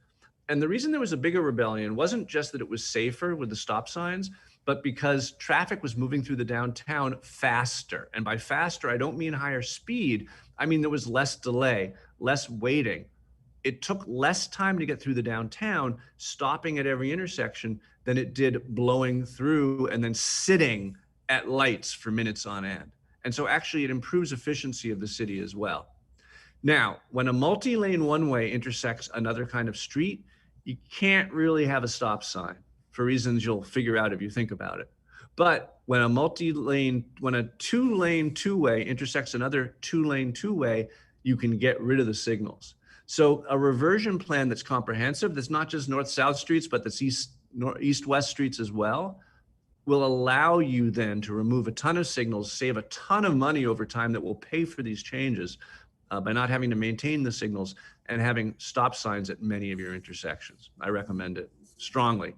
And the reason there was a bigger rebellion wasn't just that it was safer with the stop signs, but because traffic was moving through the downtown faster. And by faster, I don't mean higher speed. I mean, there was less delay, less waiting. It took less time to get through the downtown, stopping at every intersection, than it did blowing through and then sitting at lights for minutes on end. And so actually it improves efficiency of the city as well. Now, when a multi-lane one-way intersects another kind of street, you can't really have a stop sign for reasons you'll figure out if you think about it. But when a two-lane two-way intersects another two-lane two-way, you can get rid of the signals. So a reversion plan that's comprehensive, that's not just north-south streets, but that's east-west streets as well, will allow you then to remove a ton of signals, save a ton of money over time that will pay for these changes by not having to maintain the signals and having stop signs at many of your intersections. I recommend it strongly.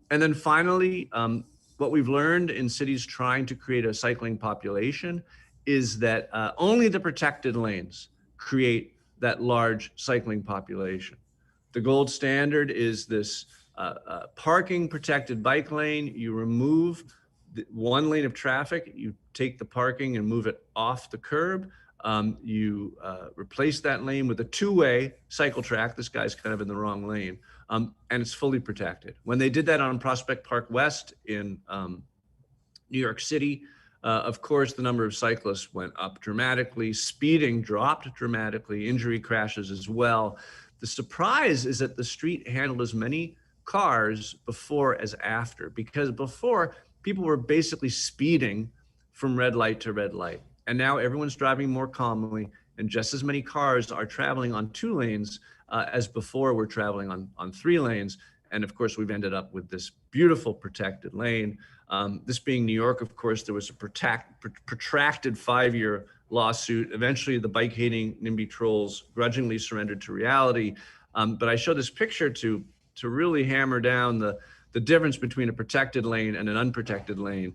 And then finally, what we've learned in cities trying to create a cycling population is that only the protected lanes create that large cycling population. The gold standard is this parking protected bike lane. You remove one lane of traffic, you take the parking and move it off the curb. You replace that lane with a two-way cycle track. This guy's kind of in the wrong lane, and it's fully protected. When they did that on Prospect Park West in New York City, of course, the number of cyclists went up dramatically, speeding dropped dramatically, injury crashes as well. The surprise is that the street handled as many cars before as after, because before people were basically speeding from red light to red light. And now everyone's driving more calmly, and just as many cars are traveling on two lanes as before were traveling on three lanes. And of course, we've ended up with this beautiful protected lane. This being New York, of course, there was a protracted 5-year lawsuit. Eventually, the bike-hating NIMBY trolls grudgingly surrendered to reality. But I show this picture to really hammer down the difference between a protected lane and an unprotected lane.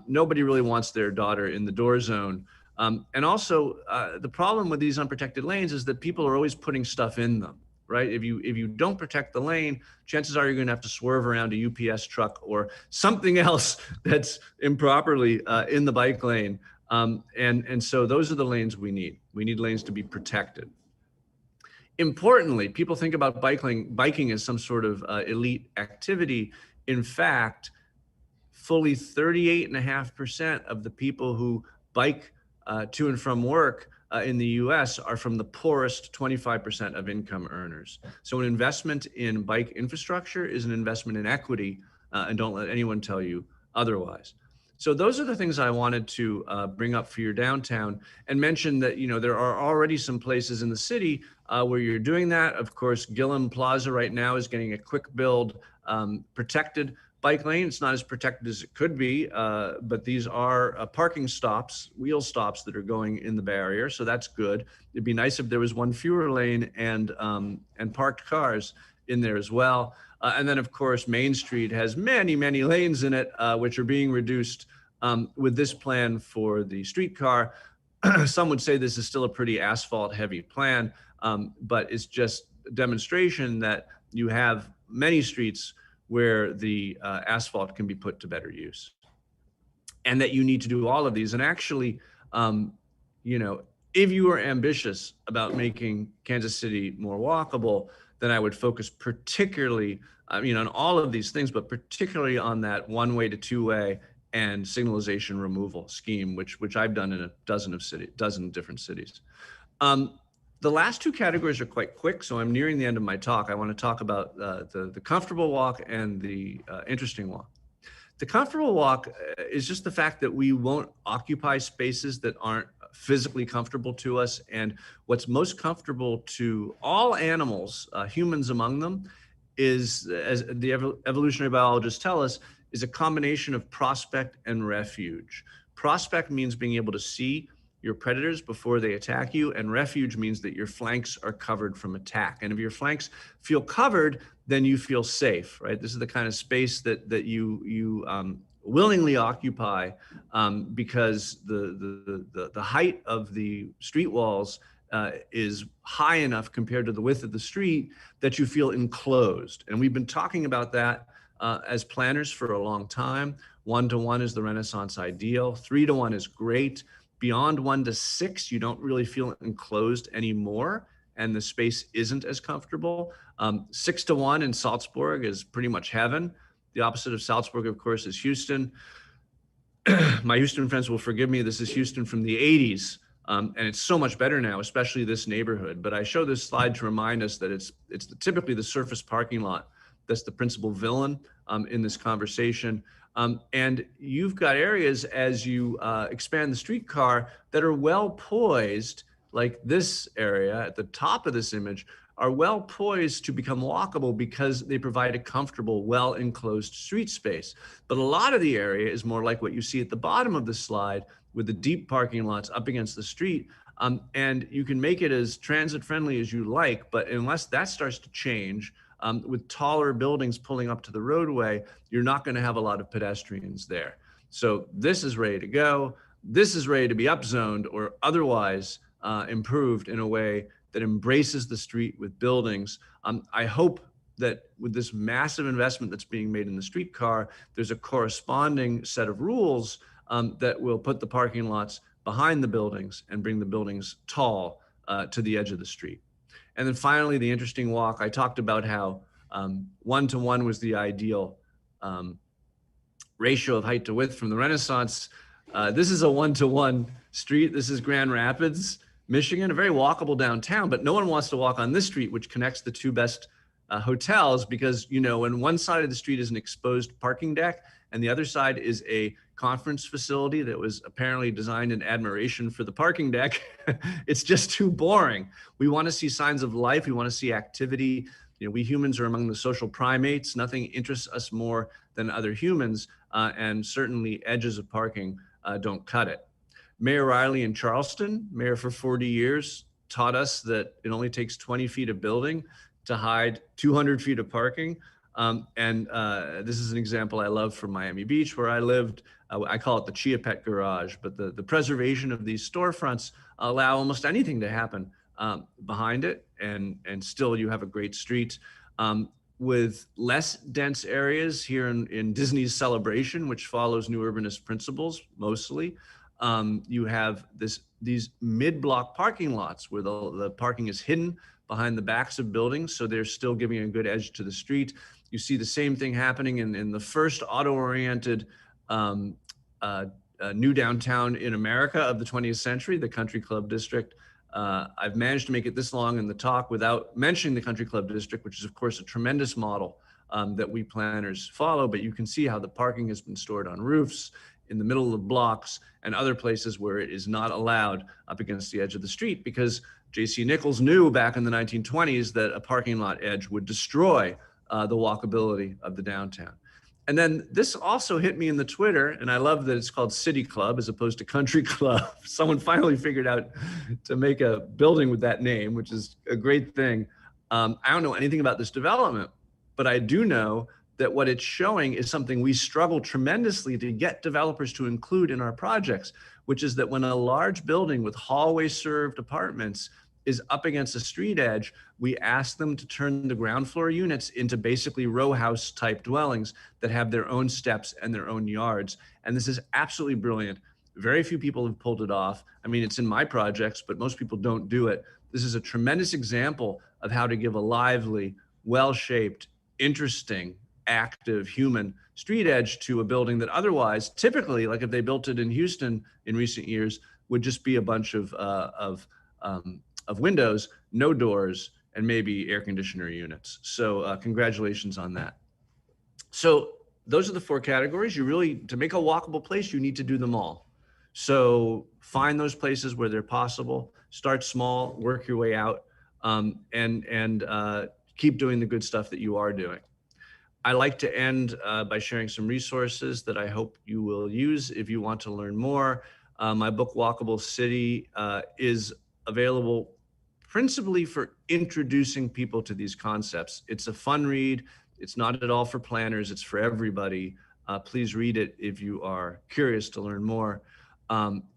Nobody really wants their daughter in the door zone. And also, the problem with these unprotected lanes is that people are always putting stuff in them, right? If you don't protect the lane, chances are you're going to have to swerve around a UPS truck or something else that's improperly in the bike lane. And so those are the lanes we need. We need lanes to be protected. Importantly, people think about biking as some sort of elite activity. In fact, fully 38.5% of the people who bike to and from work in the US are from the poorest 25% of income earners. So an investment in bike infrastructure is an investment in equity, and don't let anyone tell you otherwise. So those are the things I wanted to bring up for your downtown, and mention that, you know, there are already some places in the city where you're doing that. Of course, Gillum Plaza right now is getting a quick build protected bike lane. It's not as protected as it could be, but these are parking stops, wheel stops that are going in the barrier. So that's good. It'd be nice if there was one fewer lane and parked cars in there as well. And then, of course, Main Street has many, many lanes in it, which are being reduced with this plan for the streetcar. Some would say this is still a pretty asphalt heavy plan, but it's just a demonstration that you have many streets where the asphalt can be put to better use, and that you need to do all of these. And actually, you know, if you are ambitious about making Kansas City more walkable, then I would focus particularly, on all of these things, but particularly on that one-way to two-way and signalization removal scheme, which I've done in a dozen different cities. The last two categories are quite quick, so I'm nearing the end of my talk. I want to talk about the comfortable walk and the interesting walk. The comfortable walk is just the fact that we won't occupy spaces that aren't physically comfortable to us. And what's most comfortable to all animals, humans among them, is, as the evolutionary biologists tell us, is a combination of prospect and refuge. Prospect means being able to see your predators before they attack you, and refuge means that your flanks are covered from attack. And if your flanks feel covered, then you feel safe, right? This is the kind of space that you willingly occupy because the height of the street walls is high enough compared to the width of the street that you feel enclosed. And we've been talking about that as planners for a long time. 1-to-1 is the Renaissance ideal. 3-to-1 is great. Beyond 1 to 6, you don't really feel enclosed anymore, and the space isn't as comfortable. 6-to-1 in Salzburg is pretty much heaven. The opposite of Salzburg, of course, is Houston. My Houston friends will forgive me. This is Houston from the 80s, and it's so much better now, especially this neighborhood. But I show this slide to remind us that it's typically the surface parking lot that's the principal villain in this conversation. And you've got areas as you expand the streetcar that are well poised, like this area at the top of this image, are well poised to become walkable because they provide a comfortable, well enclosed street space. But a lot of the area is more like what you see at the bottom of the slide, with the deep parking lots up against the street. And you can make it as transit friendly as you like, but unless that starts to change, with taller buildings pulling up to the roadway, you're not going to have a lot of pedestrians there. So this is ready to go. This is ready to be upzoned or otherwise improved in a way that embraces the street with buildings. I hope that with this massive investment that's being made in the streetcar, there's a corresponding set of rules that will put the parking lots behind the buildings and bring the buildings tall to the edge of the street. And then finally, the interesting walk. I talked about how 1-to-1 was the ideal ratio of height to width from the Renaissance. This is a 1-to-1 street. This is Grand Rapids, Michigan, a very walkable downtown, but no one wants to walk on this street, which connects the two best hotels, because, when one side of the street is an exposed parking deck and the other side is a conference facility that was apparently designed in admiration for the parking deck, it's just too boring. We want to see signs of life. We want to see activity. We humans are among the social primates. Nothing interests us more than other humans, and certainly edges of parking don't cut it. Mayor Riley in Charleston, mayor for 40 years, taught us that it only takes 20 feet of building to hide 200 feet of parking. This is an example I love from Miami Beach, where I lived. I call it the Chia Pet Garage, but the preservation of these storefronts allow almost anything to happen behind it, and still you have a great street. With less dense areas here in Disney's Celebration, which follows new urbanist principles mostly, you have these mid-block parking lots where the parking is hidden behind the backs of buildings, so they're still giving a good edge to the street. You see the same thing happening in the first auto-oriented new downtown in America of the 20th century, the Country Club District. I've managed to make it this long in the talk without mentioning the Country Club District, which is of course a tremendous model that we planners follow, but you can see how the parking has been stored on roofs, in the middle of blocks, and other places where it is not allowed up against the edge of the street, because J.C. Nichols knew back in the 1920s that a parking lot edge would destroy the walkability of the downtown. And then this also hit me in the Twitter, and I love that it's called City Club as opposed to Country Club. Someone finally figured out to make a building with that name, which is a great thing. I don't know anything about this development, but I do know that what it's showing is something we struggle tremendously to get developers to include in our projects, which is that when a large building with hallway-served apartments is up against a street edge, we ask them to turn the ground floor units into basically row house type dwellings that have their own steps and their own yards. And this is absolutely brilliant. Very few people have pulled it off. I mean, it's in my projects, but most people don't do it. This is a tremendous example of how to give a lively, well-shaped, interesting, active human street edge to a building that otherwise, typically, like if they built it in Houston in recent years, would just be a bunch of windows, no doors, and maybe air conditioner units. So congratulations on that. So those are the 4 categories. You really, to make a walkable place, you need to do them all. So find those places where they're possible, start small, work your way out, and keep doing the good stuff that you are doing. I like to end by sharing some resources that I hope you will use if you want to learn more. My book, Walkable City, is available principally for introducing people to these concepts. It's a fun read. It's not at all for planners. It's for everybody. Please read it if you are curious to learn more.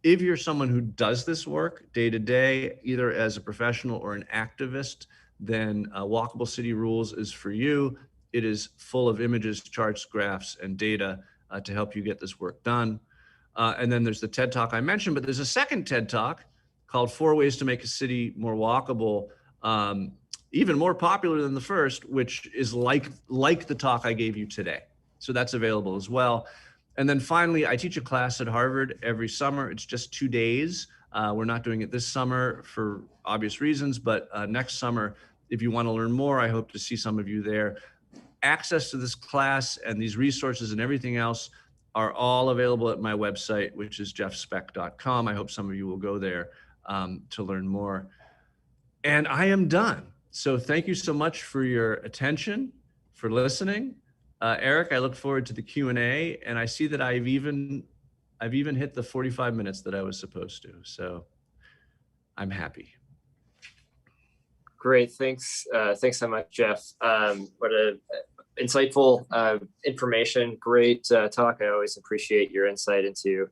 If you're someone who does this work day to day, either as a professional or an activist, then Walkable City Rules is for you. It is full of images, charts, graphs, and data to help you get this work done. And then there's the TED Talk I mentioned, but there's a second TED Talk called 4 Ways to Make a City More Walkable, even more popular than the first, which is like the talk I gave you today. So that's available as well. And then finally, I teach a class at Harvard every summer. It's just 2 days. We're not doing it this summer for obvious reasons, but next summer, if you want to learn more, I hope to see some of you there. Access to this class and these resources and everything else are all available at my website, which is jeffspeck.com. I hope some of you will go there to learn more. And I am done. So thank you so much for your attention, for listening. Eric, I look forward to the Q&A, and I see that I've even hit the 45 minutes that I was supposed to. So I'm happy. Great, thanks. Thanks so much, Jeff. What a insightful information. Great talk. I always appreciate your insight into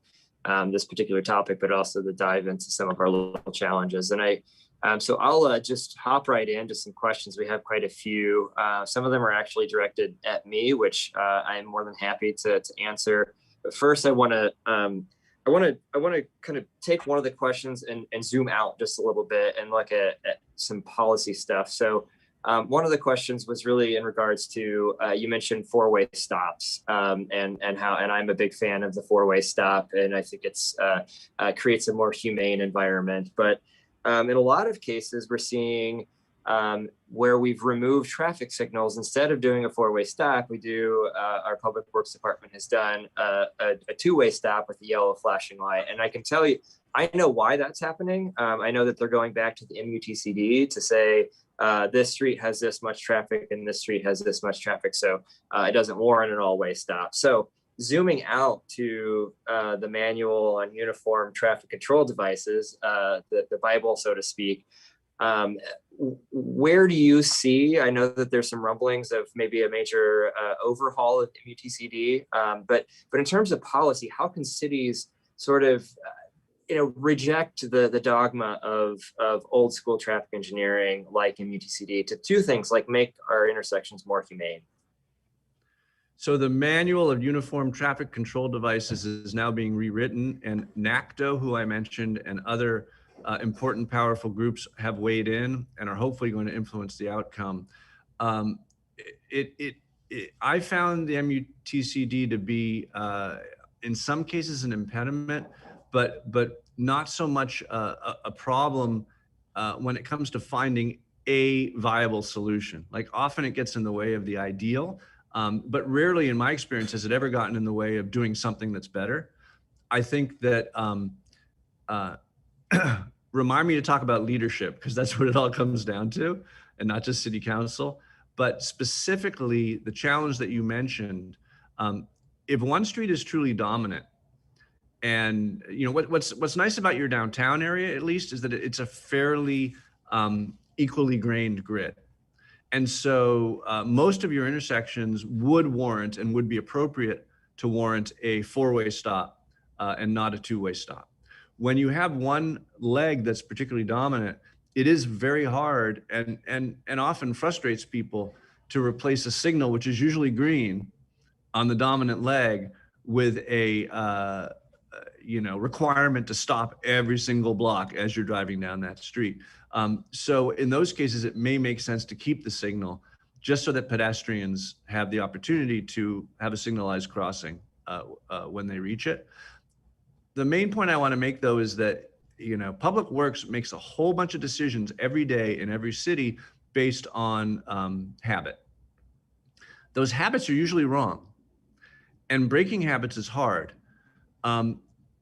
this particular topic, but also the dive into some of our local challenges. And so I'll just hop right into some questions. We have quite a few. Some of them are actually directed at me, which I'm more than happy to answer. But first, I want to kind of take one of the questions and zoom out just a little bit and look at some policy stuff. So one of the questions was really in regards to you mentioned 4-way stops and I'm a big fan of the 4-way stop, and I think it's creates a more humane environment. But in a lot of cases, we're seeing where we've removed traffic signals. Instead of doing a 4-way stop, we do, our public works department has done a 2-way stop with the yellow flashing light. And I can tell you, I know why that's happening. I know that they're going back to the MUTCD to say, this street has this much traffic and this street has this much traffic. So it doesn't warrant an all-way stop. So zooming out to the manual and uniform traffic control devices, the Bible, so to speak, where do you see, I know that there's some rumblings of maybe a major overhaul of MUTCD, but in terms of policy, how can cities sort of reject the dogma of old school traffic engineering like MUTCD to do things like make our intersections more humane. So the Manual of Uniform Traffic Control Devices is now being rewritten, and NACDO, who I mentioned, and other important, powerful groups have weighed in and are hopefully going to influence the outcome. I found the MUTCD to be, in some cases, an impediment, but not so much a problem when it comes to finding a viable solution. Like, often it gets in the way of the ideal. But rarely, in my experience, has it ever gotten in the way of doing something that's better. I think that remind me to talk about leadership, because that's what it all comes down to, and not just city council. But specifically, the challenge that you mentioned, if one street is truly dominant, and what's nice about your downtown area, at least, is that it's a fairly equally grained grid. And so most of your intersections would warrant and would be appropriate to warrant a four-way stop and not a two-way stop. When you have one leg that's particularly dominant, it is very hard and often frustrates people to replace a signal, which is usually green, on the dominant leg with a requirement to stop every single block as you're driving down that street. So in those cases, it may make sense to keep the signal just so that pedestrians have the opportunity to have a signalized crossing when they reach it. The main point I want to make, though, is that Public Works makes a whole bunch of decisions every day in every city based on habit. Those habits are usually wrong, and breaking habits is hard.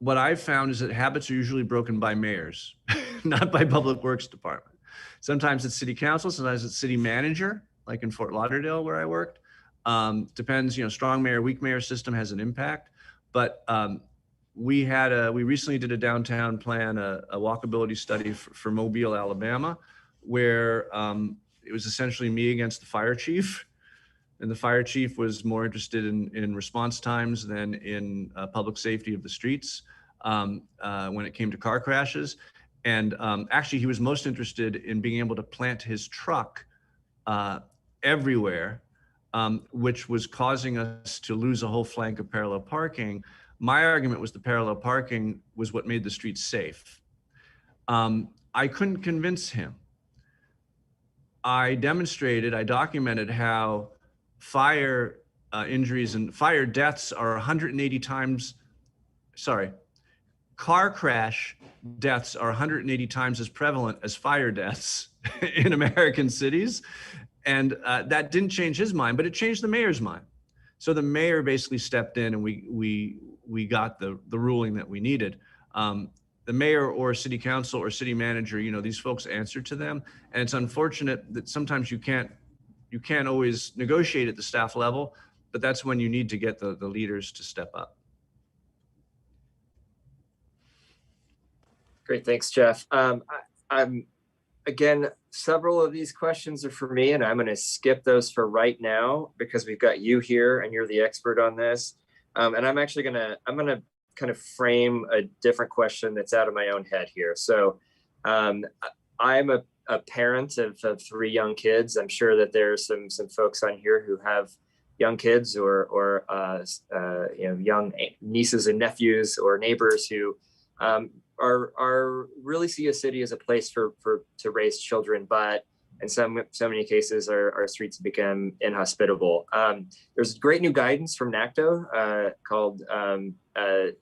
What I've found is that habits are usually broken by mayors, not by Public Works Department. Sometimes it's city council, sometimes it's city manager, like in Fort Lauderdale where I worked. Depends, strong mayor, weak mayor system has an impact. But we recently did a downtown plan, a walkability study for Mobile, Alabama, where it was essentially me against the fire chief. And the fire chief was more interested in response times than in public safety of the streets when it came to car crashes. And actually, he was most interested in being able to plant his truck everywhere, which was causing us to lose a whole flank of parallel parking. My argument was the parallel parking was what made the streets safe. I couldn't convince him. I documented how fire injuries and fire deaths are 180 times, car crash deaths are 180 times as prevalent as fire deaths in American cities. And that didn't change his mind, but it changed the mayor's mind. So the mayor basically stepped in and we got the ruling that we needed. The mayor or city council or city manager, these folks answer to them. And it's unfortunate that sometimes you can't always negotiate at the staff level, but that's when you need to get the leaders to step up. Great, thanks, Jeff. Again, several of these questions are for me, and I'm going to skip those for right now because we've got you here and you're the expert on this. And I'm actually going to kind of frame a different question that's out of my own head here. So I'm a parent of 3 young kids. I'm sure that there's some folks on here who have young kids or young nieces and nephews or neighbors who are really see a city as a place to raise children, but in so many cases our streets become inhospitable. There's great new guidance from NACDO called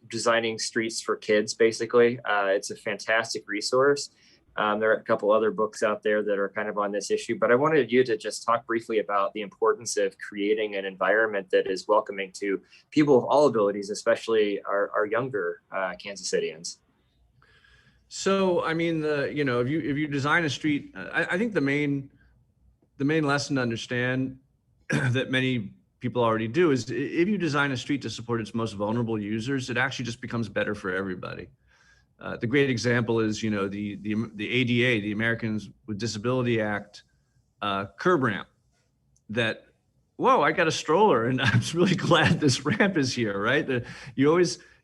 Designing Streets for Kids, basically. It's a fantastic resource. There are a couple other books out there that are kind of on this issue, but I wanted you to just talk briefly about the importance of creating an environment that is welcoming to people of all abilities, especially our younger Kansas Cityans. So, I mean, if you design a street, I think the main lesson to understand that many people already do is if you design a street to support its most vulnerable users, it actually just becomes better for everybody. The great example is, the ADA, the Americans with Disability Act curb ramp that, whoa, I got a stroller and I'm really glad this ramp is here, right? You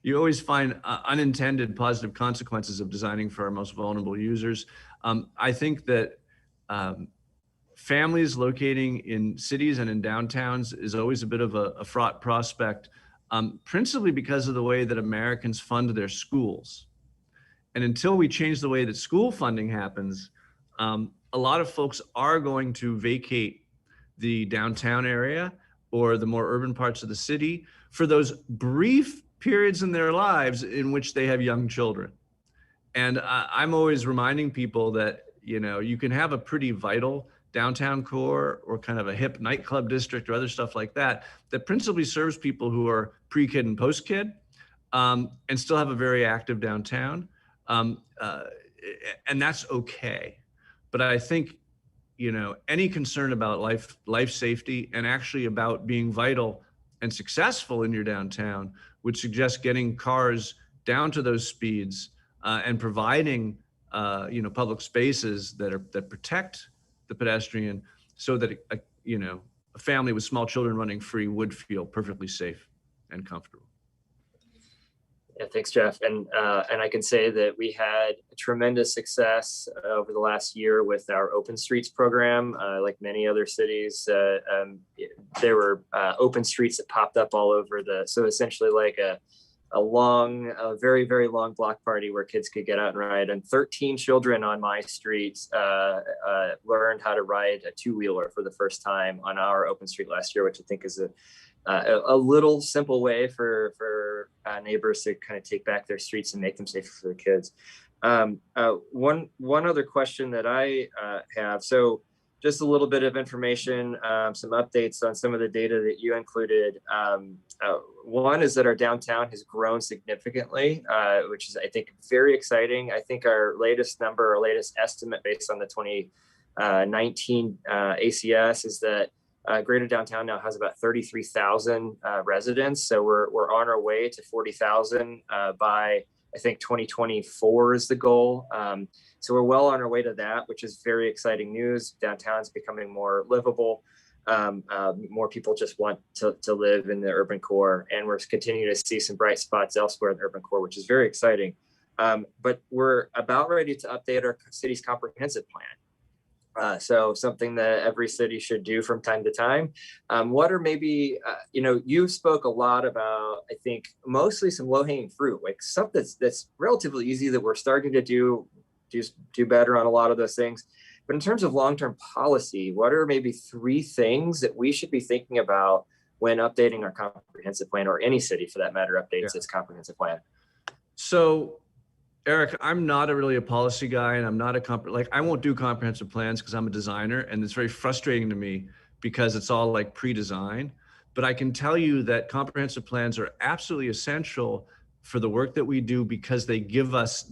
you always find unintended positive consequences of designing for our most vulnerable users. I think that families locating in cities and in downtowns is always a bit of a fraught prospect, principally because of the way that Americans fund their schools. And until we change the way that school funding happens, a lot of folks are going to vacate the downtown area or the more urban parts of the city for those brief periods in their lives in which they have young children. And I'm always reminding people that, you know, you can have a pretty vital downtown core or kind of a hip nightclub district or other stuff like that, that principally serves people who are pre-kid and post-kid, and still have a very active downtown. And that's okay. But I think, you know, any concern about life safety and actually about being vital and successful in your downtown would suggest getting cars down to those speeds and providing, you know, public spaces that protect the pedestrian, so that you know, a family with small children running free would feel perfectly safe and comfortable. Yeah, thanks, Jeff. And I can say that we had tremendous success over the last year with our Open Streets program. Like many other cities, there were open streets that popped up all over so essentially like a very, very long block party where kids could get out and ride. And 13 children on my street learned how to ride a two-wheeler for the first time on our open street last year, which I think is a little simple way for neighbors to kind of take back their streets and make them safer for their kids. One other question that I have, so just a little bit of information, some updates on some of the data that you included. One is that our downtown has grown significantly, which is, I think, very exciting. I think our latest number, our latest estimate based on the 2019 ACS is that Greater Downtown now has about 33,000 residents. So we're on our way to 40,000 by, I think, 2024 is the goal. So we're well on our way to that, which is very exciting news. Downtown is becoming more livable. More people just want to live in the urban core, and we're continuing to see some bright spots elsewhere in the urban core, which is very exciting. But we're about ready to update our city's comprehensive plan. So something that every city should do from time to time. What are maybe, you know, you spoke a lot about, I think, mostly some low-hanging fruit, like stuff that's relatively easy that we're starting to do better on a lot of those things. But in terms of long-term policy, what are maybe 3 things that we should be thinking about when updating our comprehensive plan, or any city for that matter updates its comprehensive plan? So, Eric, I'm not really a policy guy, and I'm not I won't do comprehensive plans because I'm a designer, and it's very frustrating to me because it's all like pre-designed. But I can tell you that comprehensive plans are absolutely essential for the work that we do, because they give us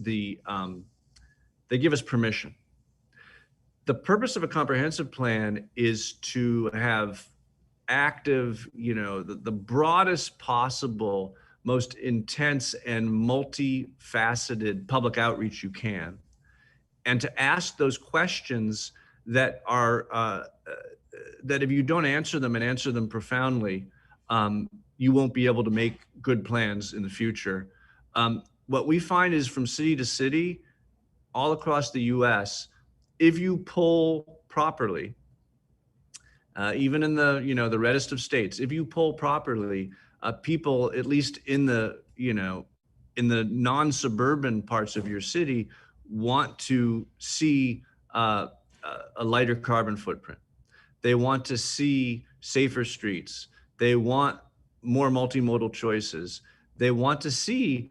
permission. The purpose of a comprehensive plan is to have active, you know, the broadest possible, most intense and multifaceted public outreach you can, and to ask those questions that are that if you don't answer them and answer them profoundly, you won't be able to make good plans in the future. What we find is, from city to city, all across the U.S., if you poll properly, even in the, you know, the reddest of states, if you poll properly, people, at least in the, you know, in the non-suburban parts of your city, want to see a lighter carbon footprint. They want to see safer streets. They want more multimodal choices. They want to see,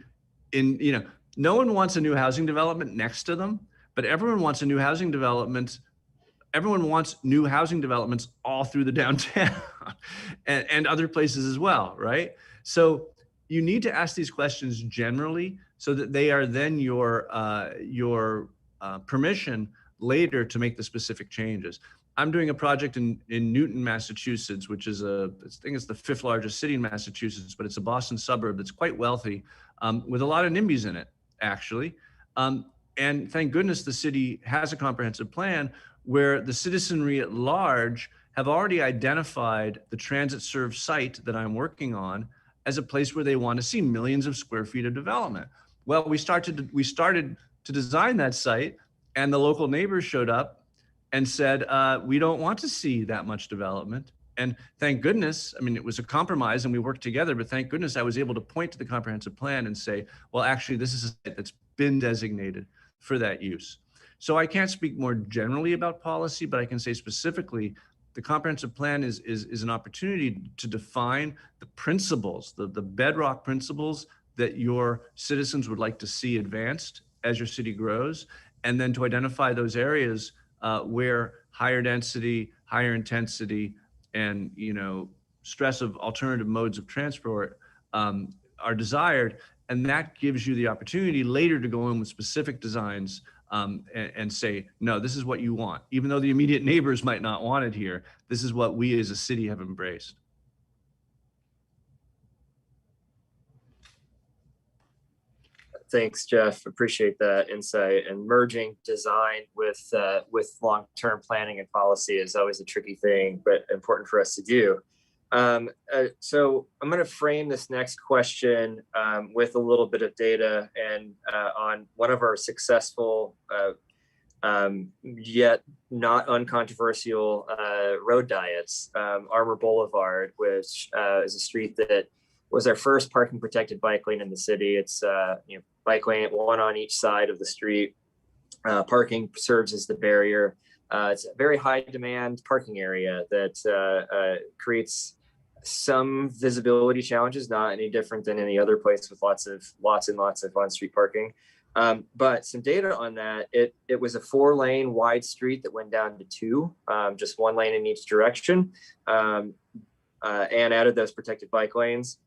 you know, no one wants a new housing development next to them, but everyone wants a new housing development. Everyone wants new housing developments all through the downtown and other places as well, right? So you need to ask these questions generally, so that they are then your permission later to make the specific changes. I'm doing a project in Newton, Massachusetts, which is I think it's the 5th largest city in Massachusetts, but it's a Boston suburb that's quite wealthy, with a lot of NIMBYs in it, actually. And thank goodness the city has a comprehensive plan where the citizenry at large have already identified the transit served site that I'm working on as a place where they want to see millions of square feet of development. Well, we started to design that site, and the local neighbors showed up and said, we don't want to see that much development. And thank goodness, I mean, it was a compromise and we worked together, but thank goodness I was able to point to the comprehensive plan and say, well, actually, this is a site that's been designated for that use. So I can't speak more generally about policy, but I can say specifically, the comprehensive plan is an opportunity to define the principles, the bedrock principles that your citizens would like to see advanced as your city grows, and then to identify those areas where higher density, higher intensity, and stress of alternative modes of transport are desired. And that gives you the opportunity later to go in with specific designs and say, no, this is what you want. Even though the immediate neighbors might not want it here, this is what we as a city have embraced. Thanks, Jeff. Appreciate that insight. And merging design with long-term planning and policy is always a tricky thing, but important for us to do. So I'm going to frame this next question with a little bit of data and on one of our successful yet not uncontroversial road diets, Armour Boulevard, which is a street that was our first parking protected bike lane in the city. It's bike lane, one on each side of the street. Parking serves as the barrier. It's a very high demand parking area that creates some visibility challenges, not any different than any other place with lots and lots of on-street parking. But some data on that, it was a 4-lane wide street that went down to 2, just 1 lane in each direction, and added those protected bike lanes.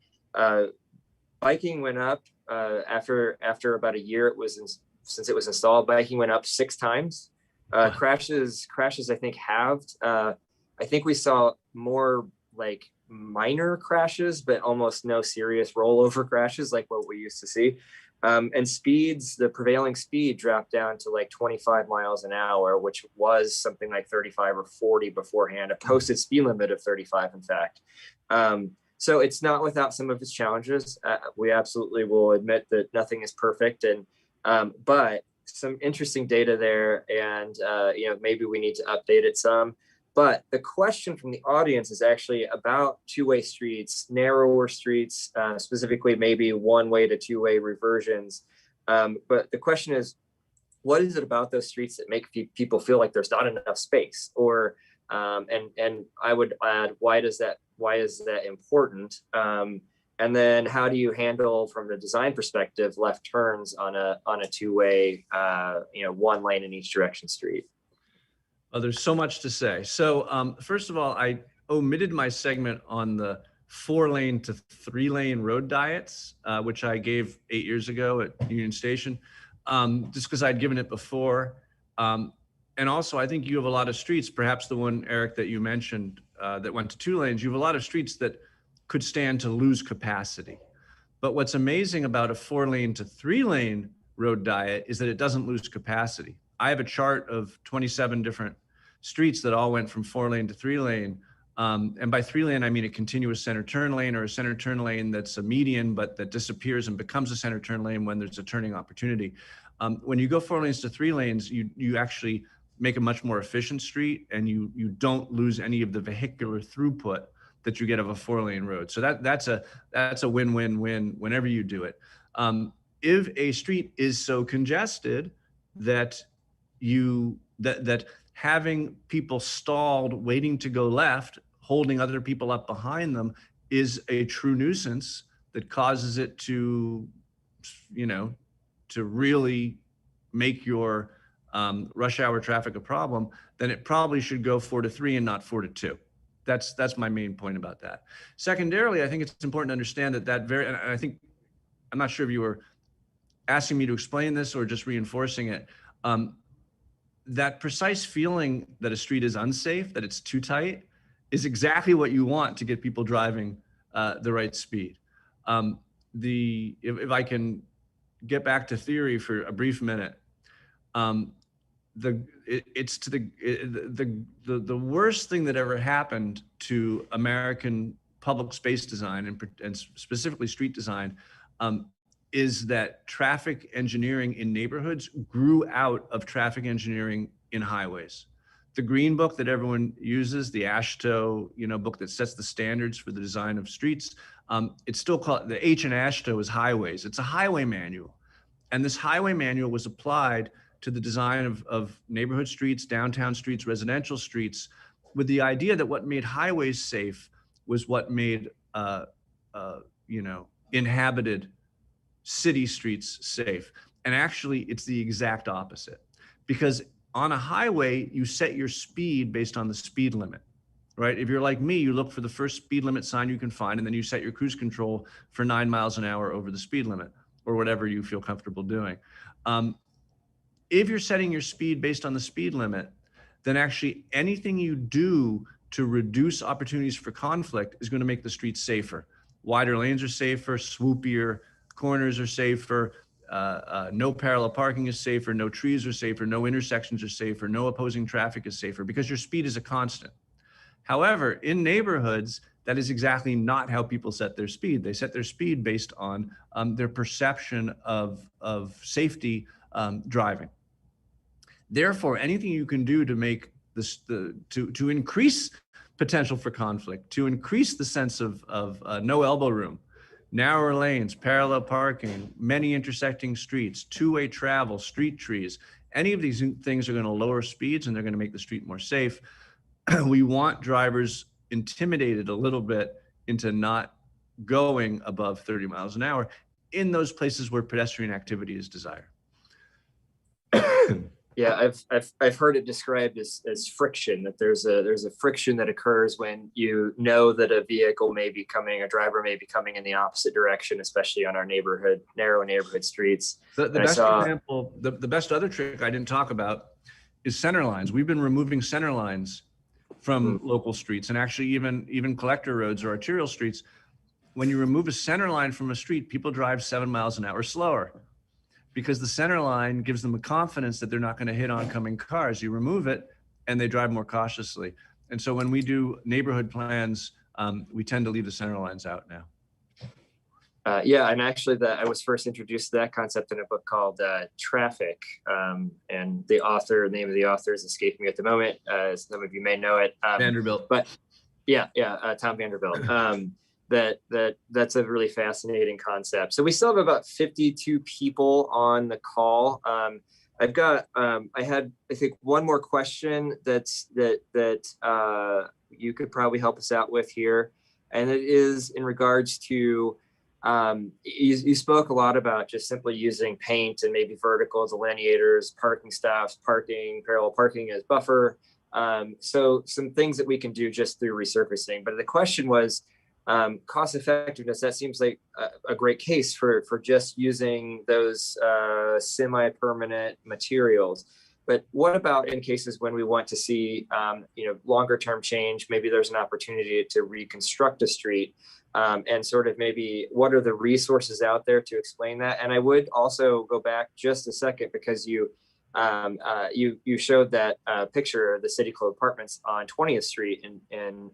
Biking went up after about a year since it was installed. Biking went up 6 times. Crashes I think halved. I think we saw more like minor crashes, but almost no serious rollover crashes like what we used to see. And speeds, the prevailing speed dropped down to like 25 miles an hour, which was something like 35 or 40 beforehand, a posted speed limit of 35, in fact. So it's not without some of its challenges. We absolutely will admit that nothing is perfect, and but some interesting data there, and maybe we need to update it some. But the question from the audience is actually about 2-way streets, narrower streets, specifically maybe 1-way to 2-way reversions. But the question is, what is it about those streets that make people feel like there's not enough space? Or and I would add, why is that important? And then how do you handle, from the design perspective, left turns on a 2-way, 1 lane in each direction street? Oh, there's so much to say. So first of all, I omitted my segment on the 4-lane to 3-lane road diets, which I gave 8 years ago at Union Station, just because I'd given it before. And also, I think you have a lot of streets, perhaps the one, Eric, that you mentioned that went to 2 lanes, you have a lot of streets that could stand to lose capacity. But what's amazing about a 4-lane to 3-lane road diet is that it doesn't lose capacity. I have a chart of 27 different streets that all went from 4-lane to 3-lane. And by 3-lane, I mean a continuous center turn lane, or a center turn lane that's a median, but that disappears and becomes a center turn lane when there's a turning opportunity. When you go 4 lanes to 3 lanes, you actually make a much more efficient street, and you don't lose any of the vehicular throughput that you get of a 4-lane road. So that's a win-win-win whenever you do it. If a street is so congested that that having people stalled waiting to go left, holding other people up behind them, is a true nuisance that causes it to really make your rush hour traffic a problem, then it probably should go 4 to 3 and not 4 to 2. That's my main point about that. Secondarily, I think it's important to understand and I think, I'm not sure if you were asking me to explain this or just reinforcing it, that precise feeling that a street is unsafe, that it's too tight, is exactly what you want to get people driving the right speed. If I can get back to theory for a brief minute, the worst thing that ever happened to American public space design and specifically street design is that traffic engineering in neighborhoods grew out of traffic engineering in highways. The green book that everyone uses, the AASHTO, book that sets the standards for the design of streets, it's still called, the H in AASHTO is highways. It's a highway manual. And this highway manual was applied to the design of neighborhood streets, downtown streets, residential streets, with the idea that what made highways safe was what made inhabited city streets safe. And actually, it's the exact opposite, because on a highway, you set your speed based on the speed limit, right? If you're like me, you look for the first speed limit sign you can find, and then you set your cruise control for 9 miles an hour over the speed limit, or whatever you feel comfortable doing. If you're setting your speed based on the speed limit, then actually anything you do to reduce opportunities for conflict is going to make the streets safer. Wider lanes are safer, swoopier corners are safer, no parallel parking is safer, no trees are safer, no intersections are safer, no opposing traffic is safer, because your speed is a constant. However, in neighborhoods, that is exactly not how people set their speed. They set their speed based on their perception of safety driving. Therefore, anything you can do to make this, to increase potential for conflict, to increase the sense of no elbow room, narrower lanes, parallel parking, many intersecting streets, two-way travel, street trees, any of these things are going to lower speeds and they're going to make the street more safe. We want drivers intimidated a little bit into not going above 30 miles an hour in those places where pedestrian activity is desired. Yeah, I've heard it described as friction, that there's a friction that occurs when you know that a vehicle may be coming, a driver may be coming in the opposite direction, especially on our narrow neighborhood streets. The best example, the best other trick I didn't talk about is center lines. We've been removing center lines from local streets, and actually even collector roads or arterial streets. When you remove a center line from a street, people drive 7 miles an hour slower, because the center line gives them a confidence that they're not going to hit oncoming cars. You remove it and they drive more cautiously. And so when we do neighborhood plans, we tend to leave the center lines out now. Yeah, and actually I was first introduced to that concept in a book called Traffic, and the name of the author is escaping me at the moment. Some of you may know it. Vanderbilt. But yeah, Tom Vanderbilt. That's a really fascinating concept. So we still have about 52 people on the call. I had, I think, one more question that you could probably help us out with here. And it is in regards to, you spoke a lot about just simply using paint and maybe vertical delineators, parking stops, parallel parking as buffer. So some things that we can do just through resurfacing. But the question was, cost effectiveness. That seems like a great case for just using those semi-permanent materials. But what about in cases when we want to see longer term change? Maybe there's an opportunity to reconstruct a street, and sort of maybe what are the resources out there to explain that? And I would also go back just a second, because you showed that picture of the City Club apartments on 20th Street in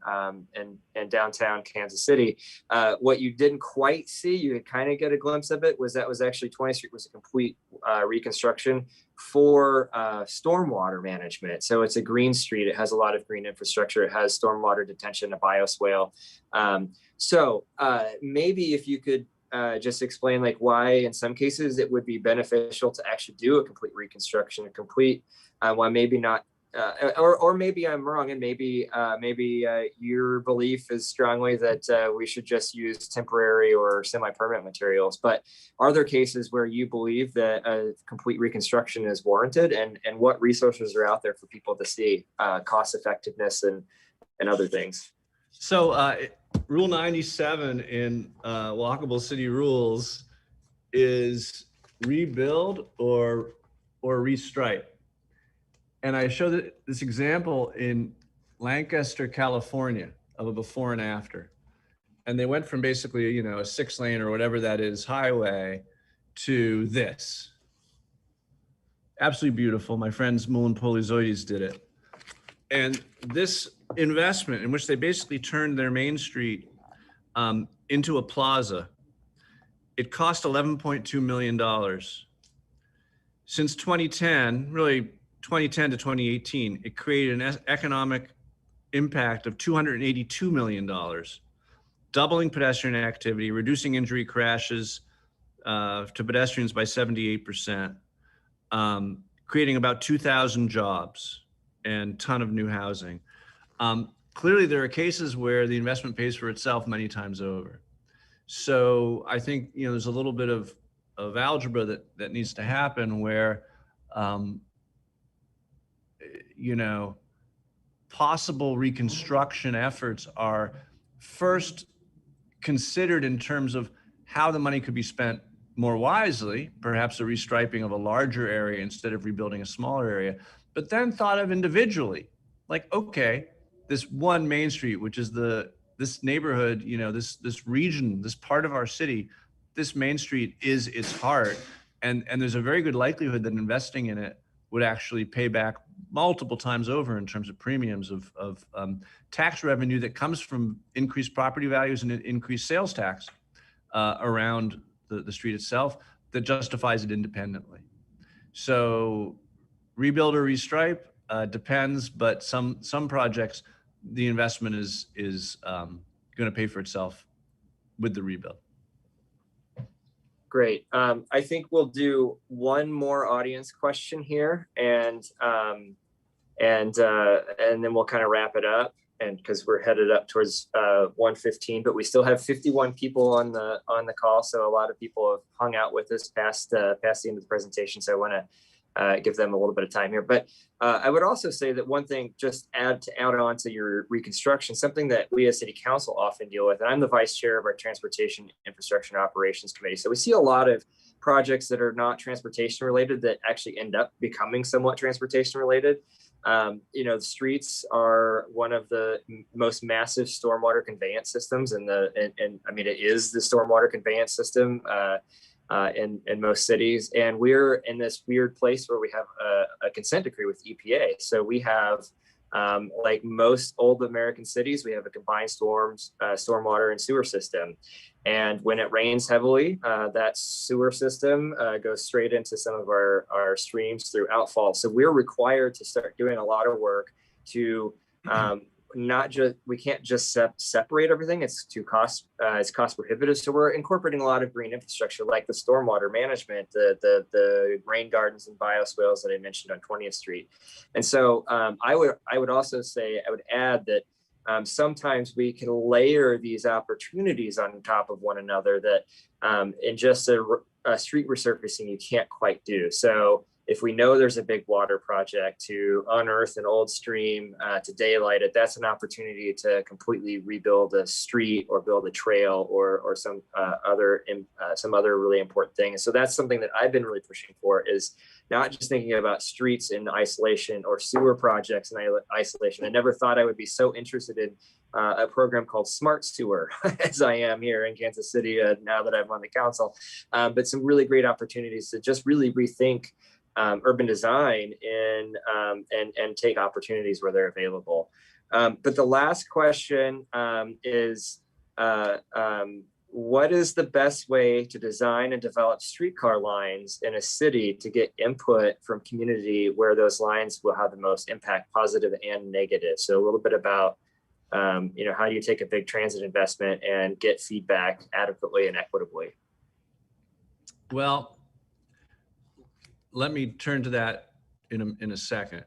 downtown Kansas City. What you didn't quite see, you could kind of get a glimpse of it, was actually 20th Street was a complete reconstruction for stormwater management. So it's a green street. It has a lot of green infrastructure. It has stormwater detention, a bioswale. So maybe if you could just explain like why in some cases it would be beneficial to actually do a complete reconstruction, why maybe not, or maybe I'm wrong, and maybe your belief is strongly that we should just use temporary or semi-permanent materials. But are there cases where you believe that a complete reconstruction is warranted, and what resources are out there for people to see cost effectiveness and other things? So Rule 97 in Walkable City Rules is rebuild or restripe. And I show this example in Lancaster, California, of a before and after. And they went from basically, a 6-lane or whatever that is highway to this. Absolutely beautiful. My friends Mullen Polizoides did it. And this investment, in which they basically turned their main street into a plaza. It cost $11.2 million. Since 2010, really 2010 to 2018, it created an economic impact of $282 million, doubling pedestrian activity, reducing injury crashes to pedestrians by 78%, creating about 2,000 jobs and ton of new housing. Clearly, there are cases where the investment pays for itself many times over. So I think, you know, there's a little bit of algebra that needs to happen where, you know, possible reconstruction efforts are first considered in terms of how the money could be spent more wisely, perhaps a restriping of a larger area instead of rebuilding a smaller area, but then thought of individually, like, okay, this one Main Street, which is this neighborhood, you know, this region, this part of our city, this Main Street is its heart. And there's a very good likelihood that investing in it would actually pay back multiple times over in terms of premiums of tax revenue that comes from increased property values and increased sales tax around the street itself that justifies it independently. So rebuild or restripe depends, but some projects, the investment is going to pay for itself with the rebuild. Great. I think we'll do one more audience question here, and then we'll kind of wrap it up. And because we're headed up towards 1:15, but we still have 51 people on the call, so a lot of people have hung out with us past the end of the presentation. So I want to give them a little bit of time here. But I would also say that one thing, just add on to your reconstruction, something that we as City Council often deal with, and I'm the vice chair of our Transportation Infrastructure and Operations Committee. So we see a lot of projects that are not transportation related that actually end up becoming somewhat transportation related. You know, the streets are one of the most massive stormwater conveyance systems, and I mean, it is the stormwater conveyance system in most cities. And we're in this weird place where we have a consent decree with EPA. So we have, like most old American cities, we have a combined stormwater and sewer system. And when it rains heavily, that sewer system goes straight into some of our streams through outfall. So we're required to start doing a lot of work to we can't just separate everything. It's cost prohibitive. So we're incorporating a lot of green infrastructure, like the stormwater management, the rain gardens and bioswales that I mentioned on 20th Street. And so I would also say, I would add that sometimes we can layer these opportunities on top of one another that in just a street resurfacing you can't quite do. So if we know there's a big water project to unearth an old stream, to daylight it, that's an opportunity to completely rebuild a street or build a trail or some other really important thing. And so that's something that I've been really pushing for, is not just thinking about streets in isolation or sewer projects in isolation. I never thought I would be so interested in a program called Smart Sewer as I am here in Kansas City now that I'm on the council, but some really great opportunities to just really rethink urban design and take opportunities where they're available. But the last question is, what is the best way to design and develop streetcar lines in a city to get input from community where those lines will have the most impact, positive and negative? So a little bit about, you know, how do you take a big transit investment and get feedback adequately and equitably? Well, let me turn to that in a second.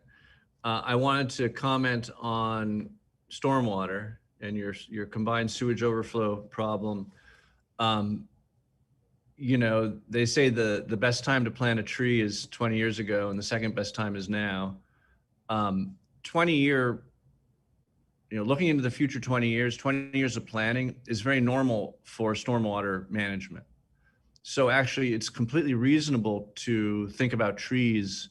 I wanted to comment on stormwater and your combined sewage overflow problem. You know, they say the best time to plant a tree is 20 years ago and the second best time is now. 20-year, you know, looking into the future 20 years of planning is very normal for stormwater management. So actually it's completely reasonable to think about trees.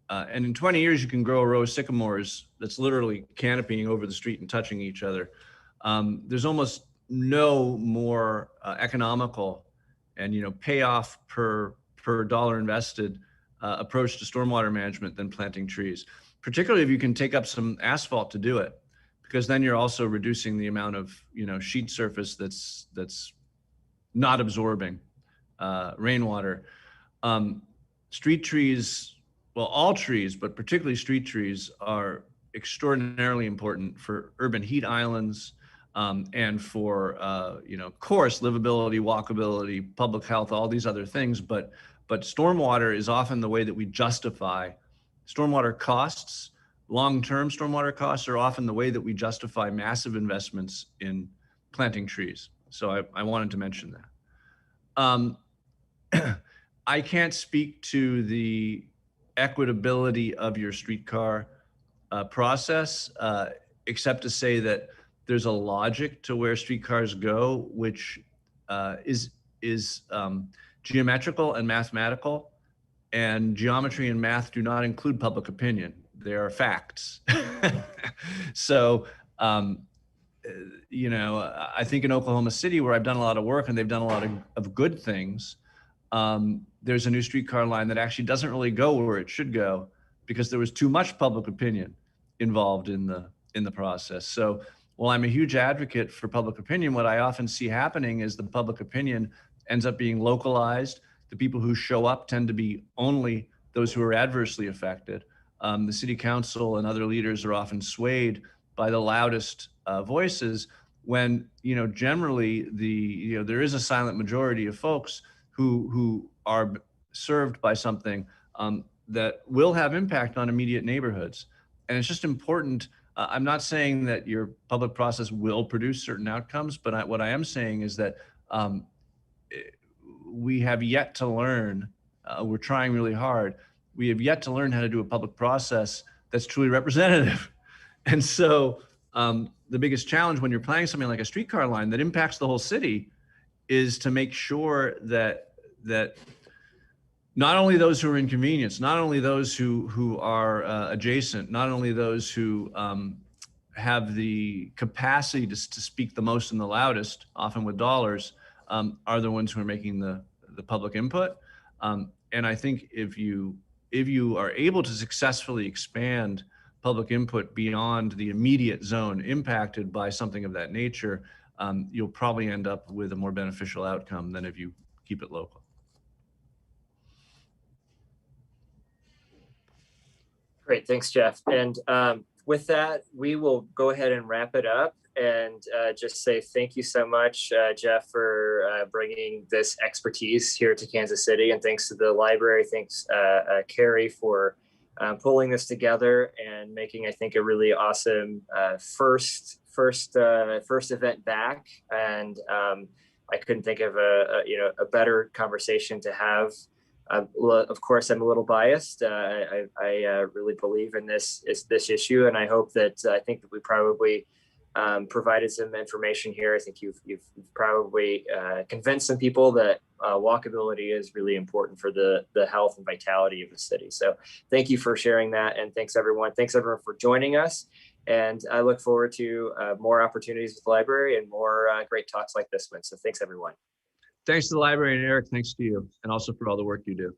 And in 20 years, you can grow a row of sycamores that's literally canopying over the street and touching each other. There's almost no more economical and, you know, payoff per dollar invested approach to stormwater management than planting trees, particularly if you can take up some asphalt to do it. because then you're also reducing the amount of, sheet surface that's not absorbing rainwater. Street trees, well, all trees, but particularly street trees, are extraordinarily important for urban heat islands, and for, of course, livability, walkability, public health, all these other things. But stormwater is often the way that we justify stormwater costs. Long-term stormwater costs are often the way that we justify massive investments in planting trees. So I wanted to mention that. I can't speak to the equitability of your streetcar process, except to say that there's a logic to where streetcars go, which is geometrical and mathematical. And geometry and math do not include public opinion. They are facts. So, I think in Oklahoma City, where I've done a lot of work and they've done a lot of good things, there's a new streetcar line that actually doesn't really go where it should go because there was too much public opinion involved in the process. So while I'm a huge advocate for public opinion, what I often see happening is the public opinion ends up being localized. The people who show up tend to be only those who are adversely affected. The city council and other leaders are often swayed by the loudest voices when, generally there is a silent majority of folks who are served by something that will have impact on immediate neighborhoods. And it's just important. I'm not saying that your public process will produce certain outcomes, but what I am saying is that we have yet to learn, we're trying really hard, we have yet to learn how to do a public process that's truly representative. And so the biggest challenge when you're planning something like a streetcar line that impacts the whole city is to make sure that not only those who are inconvenienced, not only those who are adjacent, not only those who have the capacity to speak the most and the loudest, often with dollars, are the ones who are making the public input. And I think if you are able to successfully expand public input beyond the immediate zone impacted by something of that nature, you'll probably end up with a more beneficial outcome than if you keep it local. Great, thanks, Jeff. And with that, we will go ahead and wrap it up and just say thank you so much, Jeff, for bringing this expertise here to Kansas City. And thanks to the library. Thanks, Carrie, for pulling this together and making, I think, a really awesome first event back. And I couldn't think of a better conversation to have. Of course, I'm a little biased. I really believe in this issue, and I hope that I think that we probably provided some information here. I think you've probably convinced some people that walkability is really important for the health and vitality of the city. So thank you for sharing that, and thanks everyone. Thanks everyone for joining us, and I look forward to more opportunities with the library and more great talks like this one. So thanks everyone. Thanks to the library, and Eric, thanks to you, and also for all the work you do.